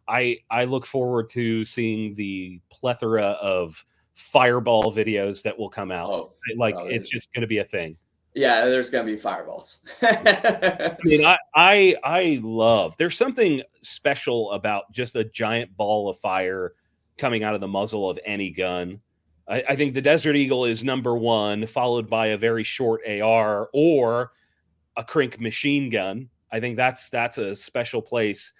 I look forward to seeing the plethora of fireball videos that will come out. It's just going to be a thing. Yeah, there's going to be fireballs. I mean, I love, there's something special about just a giant ball of fire coming out of the muzzle of any gun. I think the Desert Eagle is number one, followed by a very short AR or a Krink machine gun. I think that's a special place.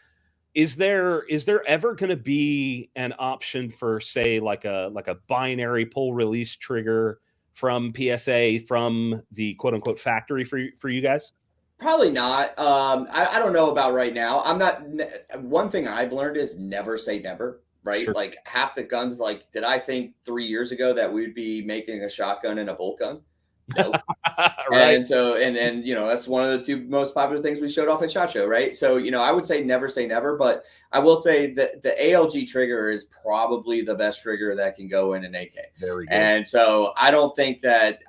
Is there ever going to be an option for, say, like a binary pull release trigger from PSA, from the quote unquote factory for you guys? Probably not. I don't know about right now. I'm not. One thing I've learned is never say never. Right? Sure. Like half the guns. Like, did I think 3 years ago that we'd be making a shotgun and a bolt gun? Nope. Right. And so, and that's one of the 2 most popular things we showed off at SHOT Show, right? So, I would say never, but I will say that the ALG trigger is probably the best trigger that can go in an AK. Very good. And so I don't think that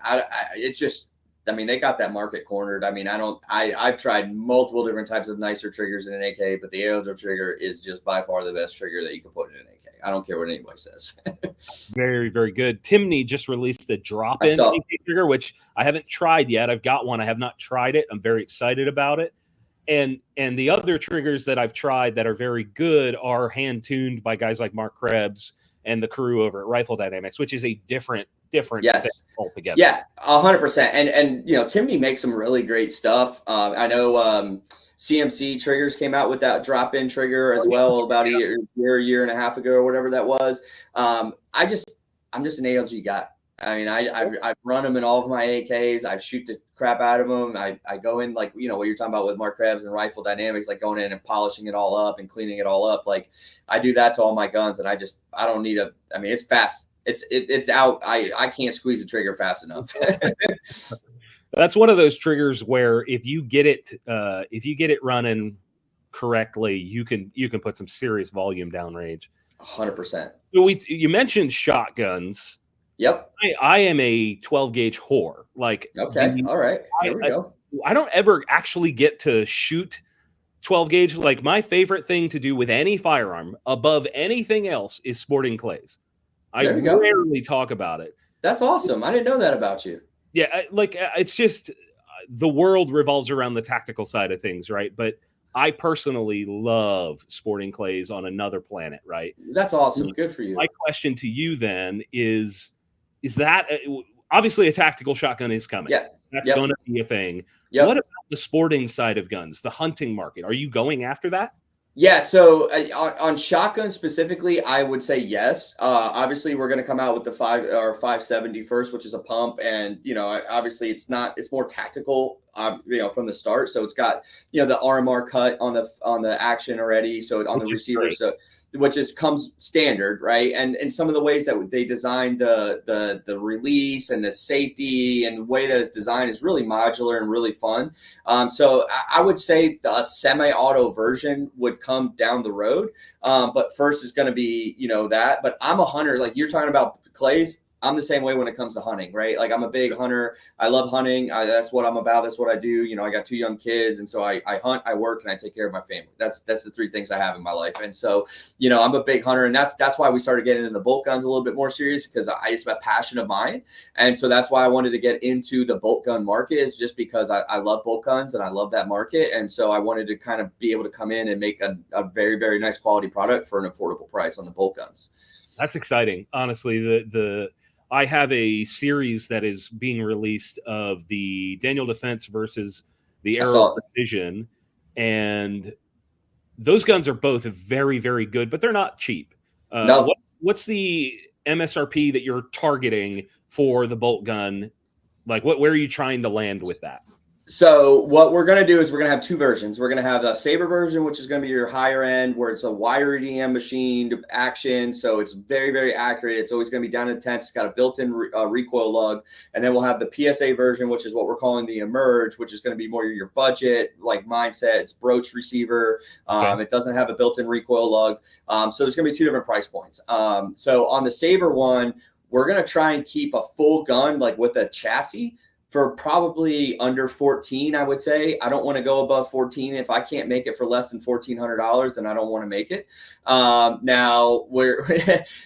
it's just, I mean, they got that market cornered. I mean, I've tried multiple different types of nicer triggers in an AK, but the ALG trigger is just by far the best trigger that you can put in an AK. I don't care what anybody says. Very, very good. Timney just released a drop-in AK trigger, which I haven't tried yet. I've got one. I have not tried it. I'm very excited about it. And the other triggers that I've tried that are very good are hand-tuned by guys like Mark Krebs and the crew over at Rifle Dynamics, which is a different thing altogether. Yeah, 100%. And Timney makes some really great stuff. I know CMC Triggers came out with that drop-in trigger as well about a year and a half ago or whatever that was. I'm just an ALG guy. I mean, I've run them in all of my AKs. I shoot the crap out of them. I go in like, what you're talking about with Mark Krebs and Rifle Dynamics, like going in and polishing it all up and cleaning it all up. Like I do that to all my guns, and I don't need it's fast. It's out. I can't squeeze the trigger fast enough. That's one of those triggers where if you get it running correctly, you can put some serious volume downrange. 100%. So you mentioned shotguns. Yep. I am a 12 gauge whore. Like, Okay. All right. Here we go. I don't ever actually get to shoot 12 gauge. Like, my favorite thing to do with any firearm above anything else is sporting clays. I There you go. rarely talk about it. That's awesome. I didn't know that about you. Yeah, it's just the world revolves around the tactical side of things, right? But I personally love sporting clays on another planet, right? That's awesome. Good for you. My question to you then is that obviously a tactical shotgun is coming? Yeah. That's going to be a thing. Yep. What about the sporting side of guns, the hunting market? Are you going after that? Yeah, so on shotgun specifically, I would say yes. Obviously, we're going to come out with the 570 first, which is a pump, and obviously it's more tactical, from the start. So it's got the RMR cut on the action already, so on the receiver, great. so which comes standard, right? And some of the ways that they designed the release and the safety and the way that it's designed is really modular and really fun. So I would say a semi-auto version would come down the road. But first is going to be, that. But I'm a hunter. Like you're talking about clays. I'm the same way when it comes to hunting, right? Like I'm a big hunter. I love hunting. That's what I'm about. That's what I do. I got 2 young kids. And so I hunt, I work, and I take care of my family. That's the 3 things I have in my life. And so, I'm a big hunter. And that's why we started getting into the bolt guns a little bit more serious, because it's a passion of mine. And so that's why I wanted to get into the bolt gun market, is just because I love bolt guns and I love that market. And so I wanted to kind of be able to come in and make a very, very nice quality product for an affordable price on the bolt guns. That's exciting. Honestly, I have a series that is being released of the Daniel Defense versus the Aero Precision, and those guns are both very, very good, but they're not cheap. No. What's the MSRP that you're targeting for the bolt gun? Like, where are you trying to land with that? So what we're going to do is we're going to have 2 versions. We're going to have the Saber version, which is going to be your higher end, where it's a wire EDM machined action. So it's very, very accurate. It's always going to be down to tenths. It's got a built-in recoil lug. And then we'll have the PSA version, which is what we're calling the Emerge, which is going to be more your budget, like mindset. It's broach receiver. Okay. It doesn't have a built-in recoil lug. So there's going to be 2 different price points. So on the Saber one, we're going to try and keep a full gun, like with a chassis, for probably under 14, I would say. I don't want to go above 14. If I can't make it for less than $1,400, then I don't want to make it. Now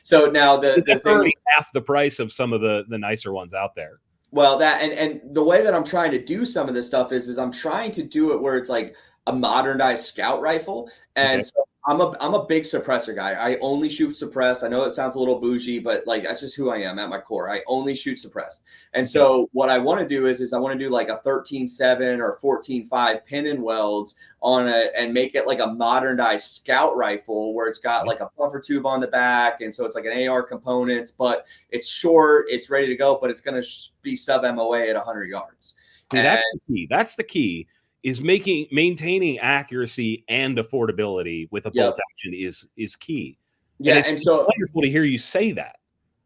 so now the thing, already half the price of some of the nicer ones out there. Well, that and the way that I'm trying to do some of this stuff is I'm trying to do it where it's like a modernized scout rifle. And okay. So I'm a big suppressor guy. I only shoot suppressed. I know it sounds a little bougie, but like that's just who I am at my core. I only shoot suppressed. And so what I want to do is I want to do like a 13.7 or 14.5 pin and welds on and make it like a modernized scout rifle where it's got like a puffer tube on the back. And so it's like an AR components, but it's short, it's ready to go, but it's going to be sub MOA at 100 yards. See, that's the key. That's the key. Is maintaining accuracy and affordability with a bolt action is key. Yeah, and so wonderful to hear you say that.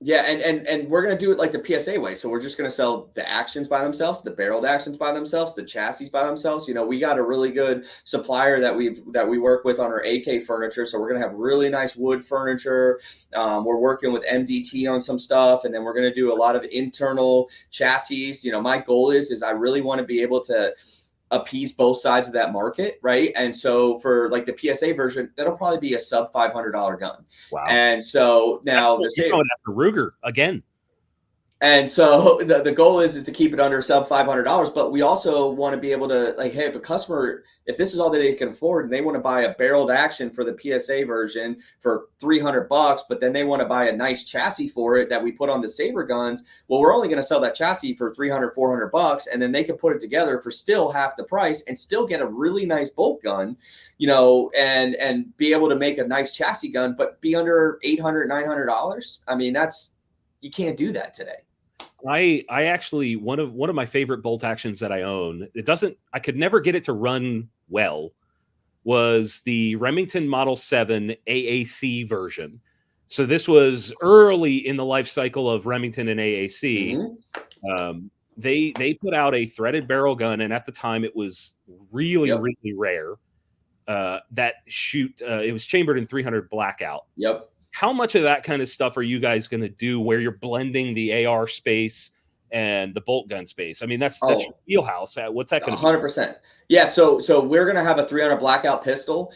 Yeah, and we're gonna do it like the PSA way. So we're just gonna sell the actions by themselves, the barreled actions by themselves, the chassis by themselves. We got a really good supplier that we work with on our AK furniture. So we're gonna have really nice wood furniture. We're working with MDT on some stuff, and then we're gonna do a lot of internal chassis. My goal is I really want to be able to appease both sides of that market, right? And so for like the PSA version, that'll probably be a sub $500 gun. Wow! And so now you're going after Ruger again. And so the goal is to keep it under sub $500, but we also want to be able to, like, hey, if a customer, if this is all that they can afford and they want to buy a barreled action for the PSA version for $300, but then they want to buy a nice chassis for it that we put on the Saber guns, well, we're only going to sell that chassis for $300, $400, and then they can put it together for still half the price and still get a really nice bolt gun, and be able to make a nice chassis gun, but be under $800, $900. I mean, you can't do that today. I actually one of my favorite bolt actions that I own, I could never get it to run well, was the Remington Model 7 AAC version. So this was early in the life cycle of Remington and AAC. Mm-hmm. they put out a threaded barrel gun, and at the time it was really really rare. That shoot, it was chambered in 300 blackout. Yep. How much of that kind of stuff are you guys going to do where you're blending the AR space and the bolt gun space? I mean, that's your wheelhouse. What's that going to be? 100%. Yeah. So we're going to have a 300 blackout pistol,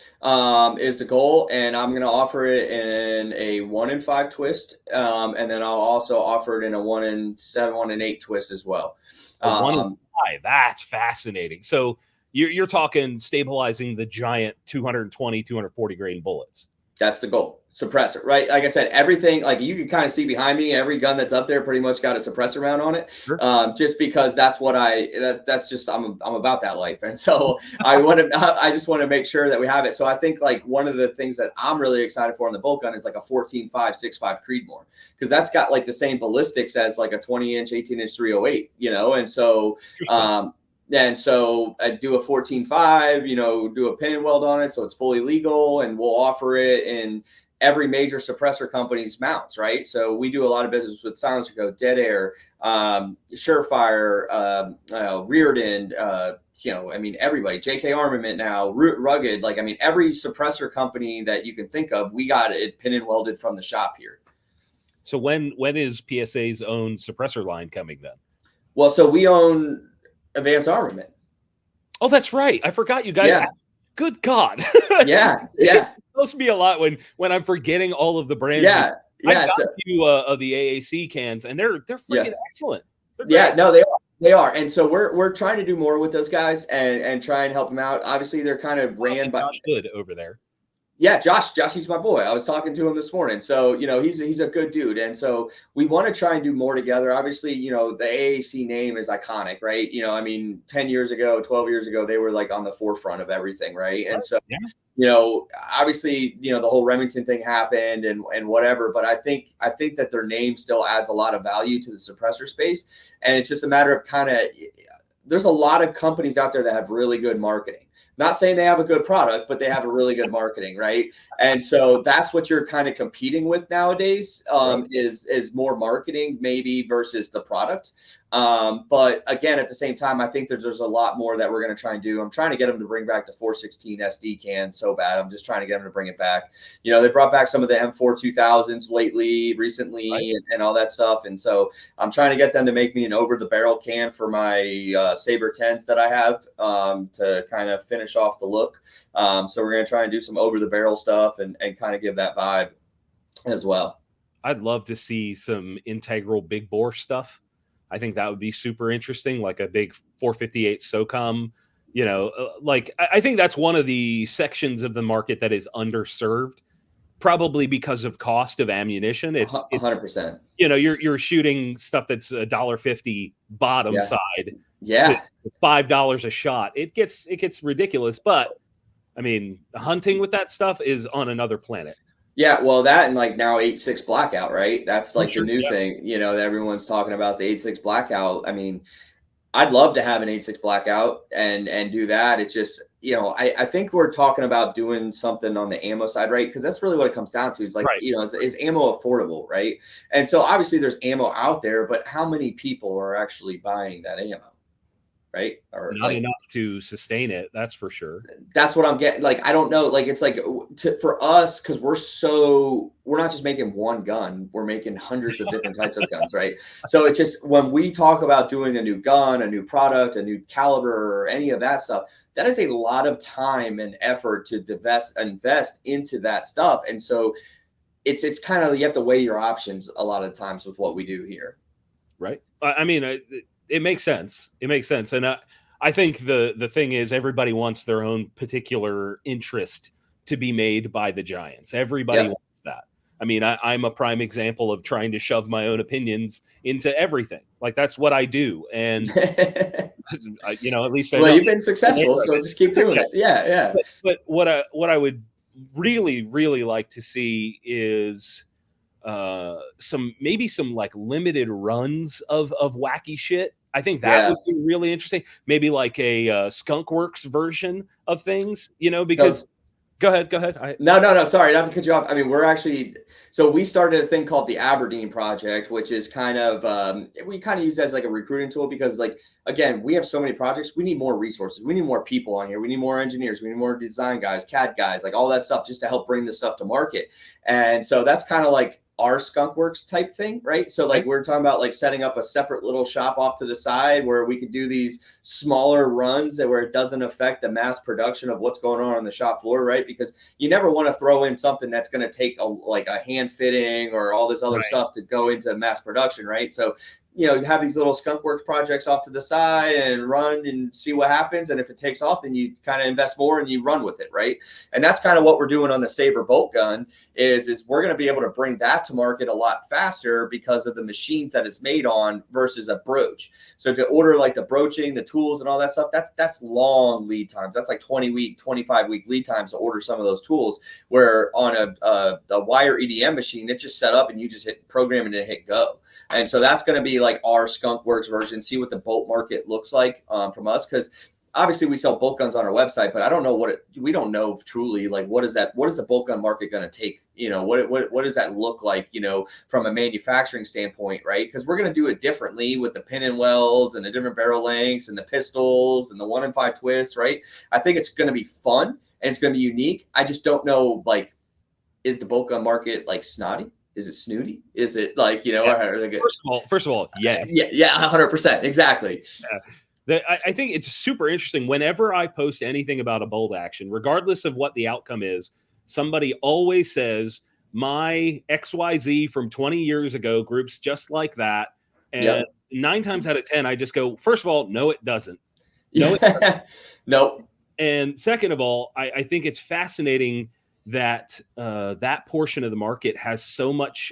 is the goal. And I'm going to offer it in a 1-in-5 twist. And then I'll also offer it in a 1-in-7, 1-in-8 twist as well. 1-in-5. That's fascinating. So you're talking stabilizing the giant 220, 240 grain bullets. That's the goal. Suppressor, right? Like I said, everything, like you can kind of see behind me, every gun that's up there pretty much got a suppressor mount on it. Sure. Just because that's what that's just, I'm about that life. And so I just want to make sure that we have it. So I think like one of the things that I'm really excited for on the bolt gun is like a 14.5, 6.5 Creedmoor, because that's got like the same ballistics as like a 20-inch, 18-inch 308, and so, and so I do a 14.5, do a pin and weld on it, so it's fully legal, and we'll offer it in every major suppressor company's mounts, right? So we do a lot of business with Silencer Co, Dead Air, Surefire, Rearden, I mean, everybody, JK Armament now, Rugged, like, I mean, every suppressor company that you can think of, we got it pin and welded from the shop here. So when is PSA's own suppressor line coming then? Well, so we own Advanced Armament. Oh, that's right. I forgot you guys. Yeah. Good God. Yeah. It tells me a lot when I'm forgetting all of the brands. Yeah. I got a few of the AAC cans, and they're freaking excellent. No, they are. And so we're trying to do more with those guys and try and help them out. Obviously, they're kind of ran by Josh Good over there. Yeah, Josh, he's my boy. I was talking to him this morning. So, he's a good dude. And so we want to try and do more together. Obviously, the AAC name is iconic, right? I mean, 10 years ago, 12 years ago, they were like on the forefront of everything, right? And so, obviously, the whole Remington thing happened and whatever, but I think that their name still adds a lot of value to the suppressor space. And it's just a matter of there's a lot of companies out there that have really good marketing. Not saying they have a good product, but they have a really good marketing, right? And so that's what you're kind of competing with nowadays, is more marketing maybe versus the product. But again, at the same time, I think there's a lot more that we're going to try and do. I'm trying to get them to bring back the 416 SD can so bad. I'm just trying to get them to bring it back. They brought back some of the M4 2000s recently, and all that stuff. And so I'm trying to get them to make me an over the barrel can for my Saber 10s that I have, to kind of finish off the look. So we're going to try and do some over the barrel stuff and kind of give that vibe as well. I'd love to see some integral big bore stuff. I think that would be super interesting, like a big 458 SOCOM. I think that's one of the sections of the market that is underserved, probably because of cost of ammunition. It's 100%. You're shooting stuff that's $1.50 bottom side. Yeah, $5 a shot. It gets ridiculous, but I mean, hunting with that stuff is on another planet. Yeah, well, that and like now 8.6 blackout, right? That's like the new thing, that everyone's talking about, is the 8.6 blackout. I mean, I'd love to have an 8.6 blackout and do that. It's just, I think we're talking about doing something on the ammo side, right? Because that's really what it comes down to. Is like, is ammo affordable, right? And so obviously there's ammo out there, but how many people are actually buying that ammo? Right? Or not enough to sustain it. That's for sure. That's what I'm getting. Like, I don't know. Like, it's like for us, because we're not just making one gun. We're making hundreds of different types of guns, right? So it's just, when we talk about doing a new gun, a new product, a new caliber, or any of that stuff, that is a lot of time and effort to invest into that stuff. And so it's kind of, you have to weigh your options a lot of times with what we do here. Right. I mean, it makes sense. And I think the thing is, everybody wants their own particular interest to be made by the giants. Everybody wants that. I mean, I'm a prime example of trying to shove my own opinions into everything. Like, that's what I do. And, at least you've been successful, so just keep doing it. Yeah. But what I would really, really like to see is some like limited runs of wacky shit. I think that would be really interesting. Maybe like a Skunk Works version of things, because Go ahead. No. Sorry, not to cut you off. I mean, so we started a thing called the Aberdeen Project, which is kind of, we kind of use that as like a recruiting tool because, like, again, we have so many projects. We need more resources. We need more people on here. We need more engineers. We need more design guys, CAD guys, like all that stuff just to help bring this stuff to market. And so that's kind of like our Skunk Works type thing, right? So like we're talking about like setting up a separate little shop off to the side where we could do these smaller runs where it doesn't affect the mass production of what's going on the shop floor, right? Because you never want to throw in something that's going to take like a hand fitting or all this other stuff to go into mass production, right? So you have these little Skunk Works projects off to the side and run and see what happens. And if it takes off, then you kind of invest more and you run with it, right? And that's kind of what we're doing on the Saber bolt gun is we're going to be able to bring that to market a lot faster because of the machines that it's made on versus a broach. So to order like the broaching, the tools and all that stuff, that's long lead times. That's like 20-week, 25-week lead times to order some of those tools, where on a wire EDM machine, it's just set up and you just hit program and hit go. And so that's going to be like our Skunk Works version. See what the bolt market looks like from us, because obviously we sell bolt guns on our website, but I don't know we don't know truly like what is the bolt gun market going to take? What does that look like? From a manufacturing standpoint, right? Because we're going to do it differently with the pin and welds and the different barrel lengths and the pistols and the 1 in 5 twists, right? I think it's going to be fun and it's going to be unique. I just don't know, like, is the bolt gun market like snotty? Is it snooty? Is it like, yes. First of all, yes. Yeah, 100%. Exactly. I think it's super interesting. Whenever I post anything about a bolt action, regardless of what the outcome is, somebody always says, my XYZ from 20 years ago groups just like that. And 9 times out of 10, I just go, first of all, no, it doesn't. No, it doesn't. Nope. And second of all, I think it's fascinating that that portion of the market has so much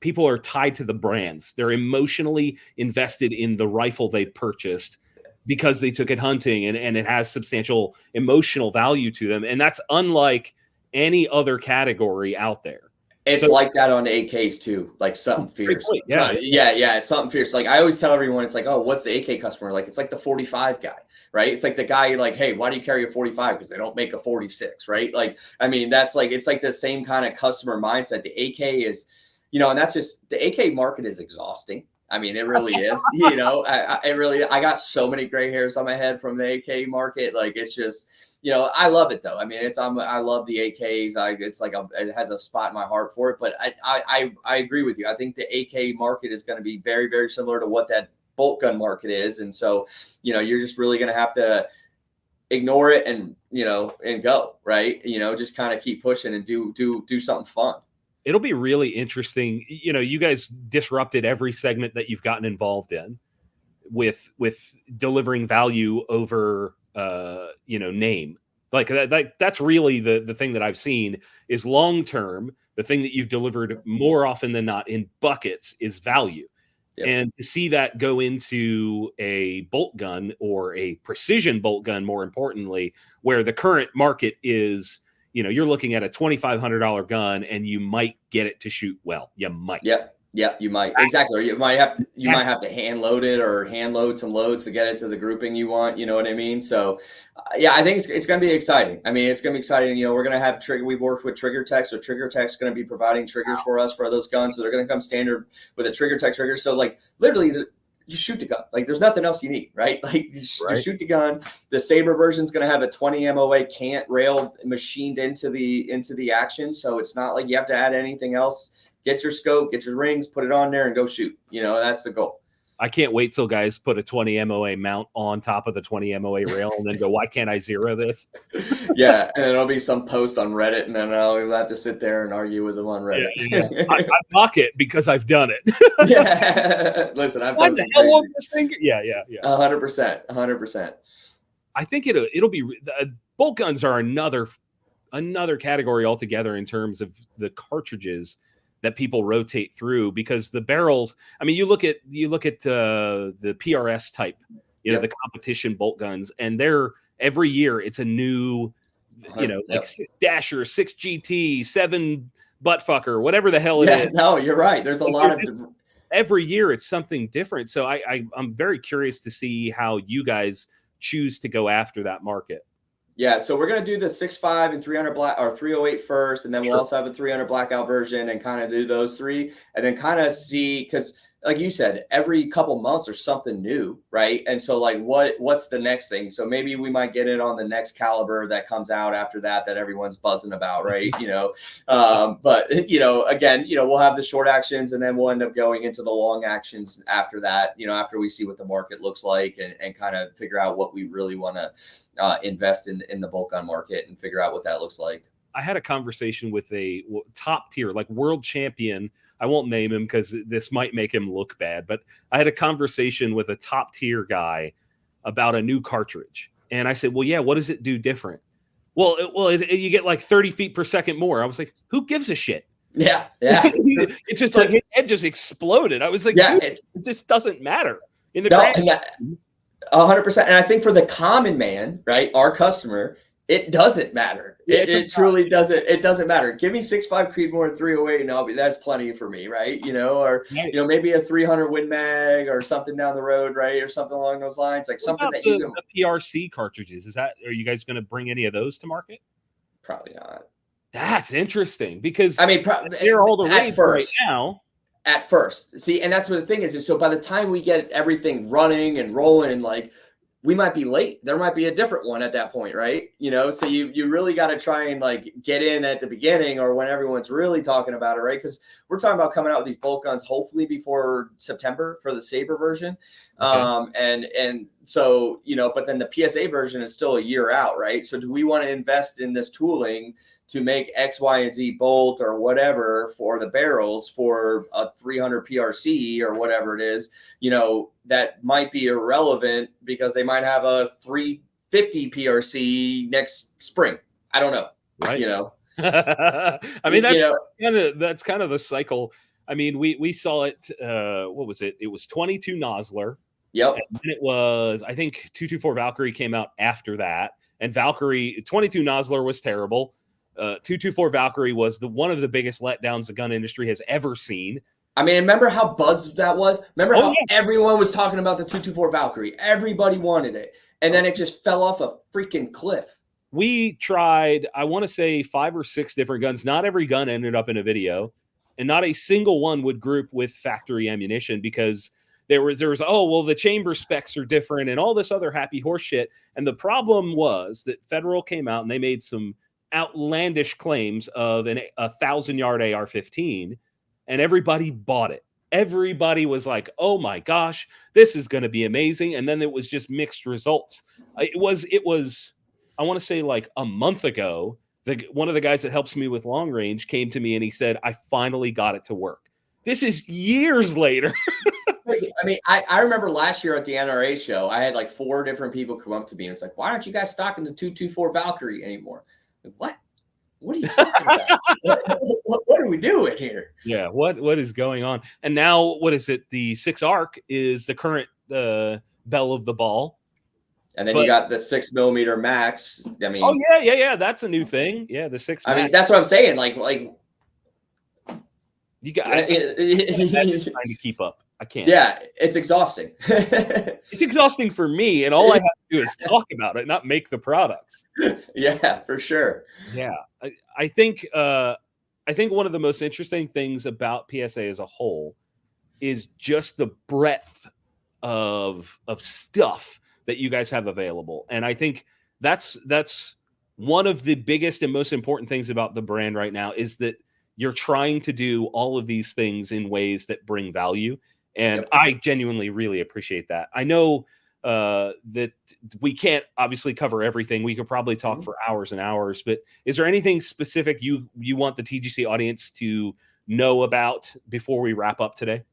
people are tied to the brands. They're emotionally invested in the rifle they purchased because they took it hunting, and it has substantial emotional value to them. And that's unlike any other category out there. It's like that on AKs too, like something fierce. Yeah, it's something fierce. Like I always tell everyone, it's like, oh, what's the AK customer? Like, it's like the 45 guy, right? It's like the guy like, hey, why do you carry a 45? Because they don't make a 46, right? Like, I mean, that's like, it's like the same kind of customer mindset. The AK is, and that's just, the AK market is exhausting. I mean, it really is, I got so many gray hairs on my head from the AK market. Like, it's just, I love it though. I mean, I love the AKs. It's like it has a spot in my heart for it. But I agree with you. I think the AK market is going to be very, very similar to what that bolt gun market is. And so, you're just really going to have to ignore it and go, right. Just kind of keep pushing and do something fun. It'll be really interesting. You guys disrupted every segment that you've gotten involved in with delivering value over name. Like that's really the thing that I've seen is long term. The thing that you've delivered more often than not in buckets is value. Yep. And to see that go into a bolt gun or a precision bolt gun, more importantly, where the current market is, you're looking at a $2,500 gun and you might get it to shoot well. You might. Yeah, you might. Exactly. Or you might have to hand load it or hand load some loads to get it to the grouping you want. You know what I mean? So, I think it's going to be exciting. I mean, it's going to be exciting. We're going to have we've worked with Trigger Tech. So Trigger Tech's going to be providing triggers for us for those guns. So they're going to come standard with a Trigger Tech trigger. So like literally just shoot the gun. Like there's nothing else you need, right? Like just shoot the gun. The Saber version is going to have a 20 MOA cant rail machined into the action. So it's not like you have to add anything else. Get your scope, get your rings, put it on there and go shoot. That's the goal. I can't wait till guys put a 20 MOA mount on top of the 20 MOA rail and then go, why can't I zero this? Yeah, and it'll be some post on Reddit, and then I'll have to sit there and argue with them on Reddit. Yeah. I mock it because I've done it. Yeah, listen, I've done some crazy. This thing? Yeah. 100%. I think it'll be bolt guns are another category altogether in terms of the cartridges that people rotate through, because the barrels, I mean, you look at the PRS type, the competition bolt guns, and they're every year it's a new, like 6 Dasher, 6 GT, 7 buttfucker, whatever the hell it is. No, you're right. There's a lot of every year it's something different. So I'm very curious to see how you guys choose to go after that market. Yeah, so we're gonna do the 6.5 and 300 black or 308 first, and then we'll also have a 300 blackout version and kind of do those three, and then kind of see because, like you said, every couple months there's something new, right? And so like, what's the next thing? So maybe we might get it on the next caliber that comes out after that everyone's buzzing about, right? But again, we'll have the short actions, and then we'll end up going into the long actions after that. After we see what the market looks like and kind of figure out what we really want to invest in the bolt gun market and figure out what that looks like. I had a conversation with a top tier, like world champion. I won't name him because this might make him look bad, but I had a conversation with a top tier guy about a new cartridge. And I said, well, yeah, what does it do different? Well, you get like 30 feet per second more. I was like, who gives a shit? Yeah. It just like his head just exploded. I was like, yeah, it just doesn't matter in the grand. 100%. And I think for the common man, right, our customer, it doesn't matter. It truly doesn't. It doesn't matter. Give me 6.5 Creedmoor and 308, and that's plenty for me, right? Or maybe a 300 Win Mag or something down the road, right, or something along those lines, like something that you can. The PRC cartridges, are you guys going to bring any of those to market? Probably not. That's interesting because I mean, they're all the rage right now. At first, see, and that's what the thing is so by the time we get everything running and rolling, like we might be late. There might be a different one at that point, right? So you really got to try and like get in at the beginning or when everyone's really talking about it, right? Because we're talking about coming out with these bolt guns hopefully before September for the Saber version. Okay. And so, but then the PSA version is still a year out, right? So do we want to invest in this tooling to make X, Y, and Z bolt or whatever for the barrels for a 300 PRC or whatever it is, that might be irrelevant because they might have a 350 PRC next spring. I don't know. Right. I mean, that's kind of the cycle. I mean, we saw it. What was it? It was 22 Nosler. Yep. And then it was, I think 224 Valkyrie came out after that. And Valkyrie, 22 Nosler was terrible. 224 Valkyrie was one of the biggest letdowns the gun industry has ever seen. I mean, remember how buzzed that was? Remember how everyone was talking about the 224 Valkyrie? Everybody wanted it. And then it just fell off a freaking cliff. We tried, I want to say 5 or 6 different guns. Not every gun ended up in a video. And not a single one would group with factory ammunition because there was, the chamber specs are different and all this other happy horse shit. And the problem was that Federal came out and they made some outlandish claims of a 1,000-yard AR-15, and everybody bought it. Everybody was like, oh my gosh, this is going to be amazing. And then it was just mixed results. It was, I want to say like a month ago, one of the guys that helps me with long range came to me and he said, I finally got it to work. This is years later. I mean, I remember last year at the NRA show, I had like 4 different people come up to me and it's like, why aren't you guys stocking the 224 Valkyrie anymore? Like, what are you talking about? What are we doing here? Yeah, what is going on? And now, what is it? The 6 ARC is the current belle of the ball. And then you got the 6mm Max. I mean, oh yeah, that's a new thing. Yeah, the 6. I mean, that's what I'm saying. Like you got trying to keep up. I can't. Yeah, it's exhausting. It's exhausting for me, and all I have to do is talk about it, not make the products. Yeah, for sure. Yeah, I think one of the most interesting things about PSA as a whole is just the breadth of stuff that you guys have available, and I think that's one of the biggest and most important things about the brand right now is that you're trying to do all of these things in ways that bring value. And I genuinely really appreciate that. I know that we can't obviously cover everything. We could probably talk for hours and hours, but is there anything specific you want the TGC audience to know about before we wrap up today?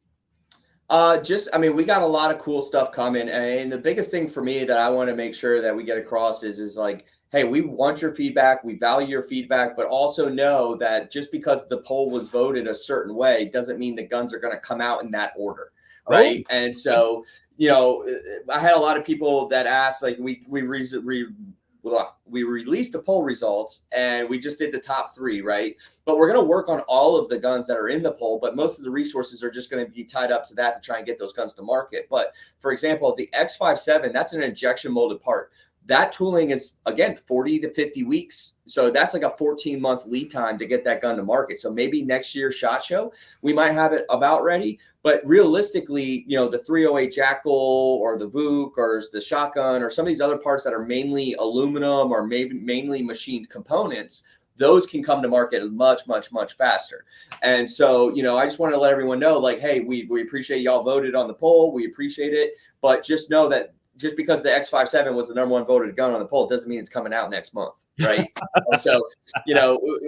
I mean, we got a lot of cool stuff coming. And the biggest thing for me that I want to make sure that we get across is like, hey, we want your feedback. We value your feedback, but also know that just because the poll was voted a certain way doesn't mean the guns are going to come out in that order. Right. Oh. And so, I had a lot of people that asked, like, we released the poll results and we just did the top 3, right? But we're going to work on all of the guns that are in the poll, but most of the resources are just going to be tied up to that to try and get those guns to market. But for example, the X57, that's an injection molded part. that tooling is, again, 40 to 50 weeks. So that's like a 14-month lead time to get that gun to market. So maybe next year's SHOT Show, we might have it about ready. But realistically, the 308 Jackal or the VOOC or the shotgun or some of these other parts that are mainly aluminum or maybe mainly machined components, those can come to market much, much, much faster. And so, I just want to let everyone know, like, hey, we appreciate y'all voted on the poll. We appreciate it. But just know that just because the X57 was the #1 voted gun on the poll doesn't mean it's coming out next month, right? So,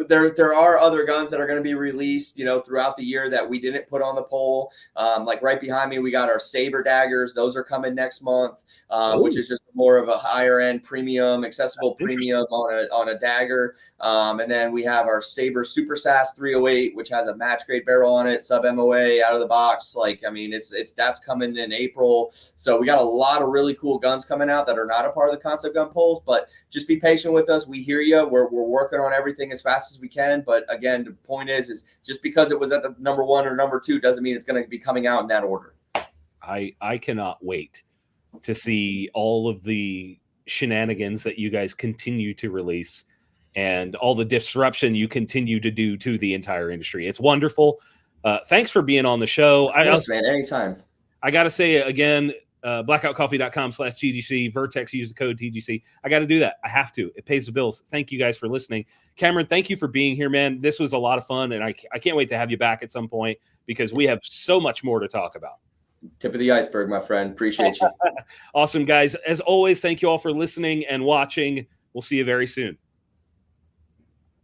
there are other guns that are going to be released, throughout the year that we didn't put on the poll. Like right behind me, we got our Saber daggers. Those are coming next month, which is just more of a higher end premium, accessible premium on a dagger. And then we have our Saber Super SAS 308, which has a match grade barrel on it, sub MOA out of the box. That's coming in April. So we got a lot of really cool guns coming out that are not a part of the concept gun polls, but just be patient with us. We hear you. We're working on everything as fast as we can. But again, the point is just because it was at the #1 or #2 doesn't mean it's going to be coming out in that order. I cannot wait to see all of the shenanigans that you guys continue to release and all the disruption you continue to do to the entire industry. It's wonderful. Thanks for being on the show. Yes, man, anytime. I got to say again, blackoutcoffee.com/TGC, Vertex, use the code TGC. I got to do that. I have to. It pays the bills. Thank you guys for listening. Cameron, thank you for being here, man. This was a lot of fun, and I can't wait to have you back at some point because we have so much more to talk about. Tip of the iceberg, my friend. Appreciate you. Awesome, guys. As always, thank you all for listening and watching. We'll see you very soon.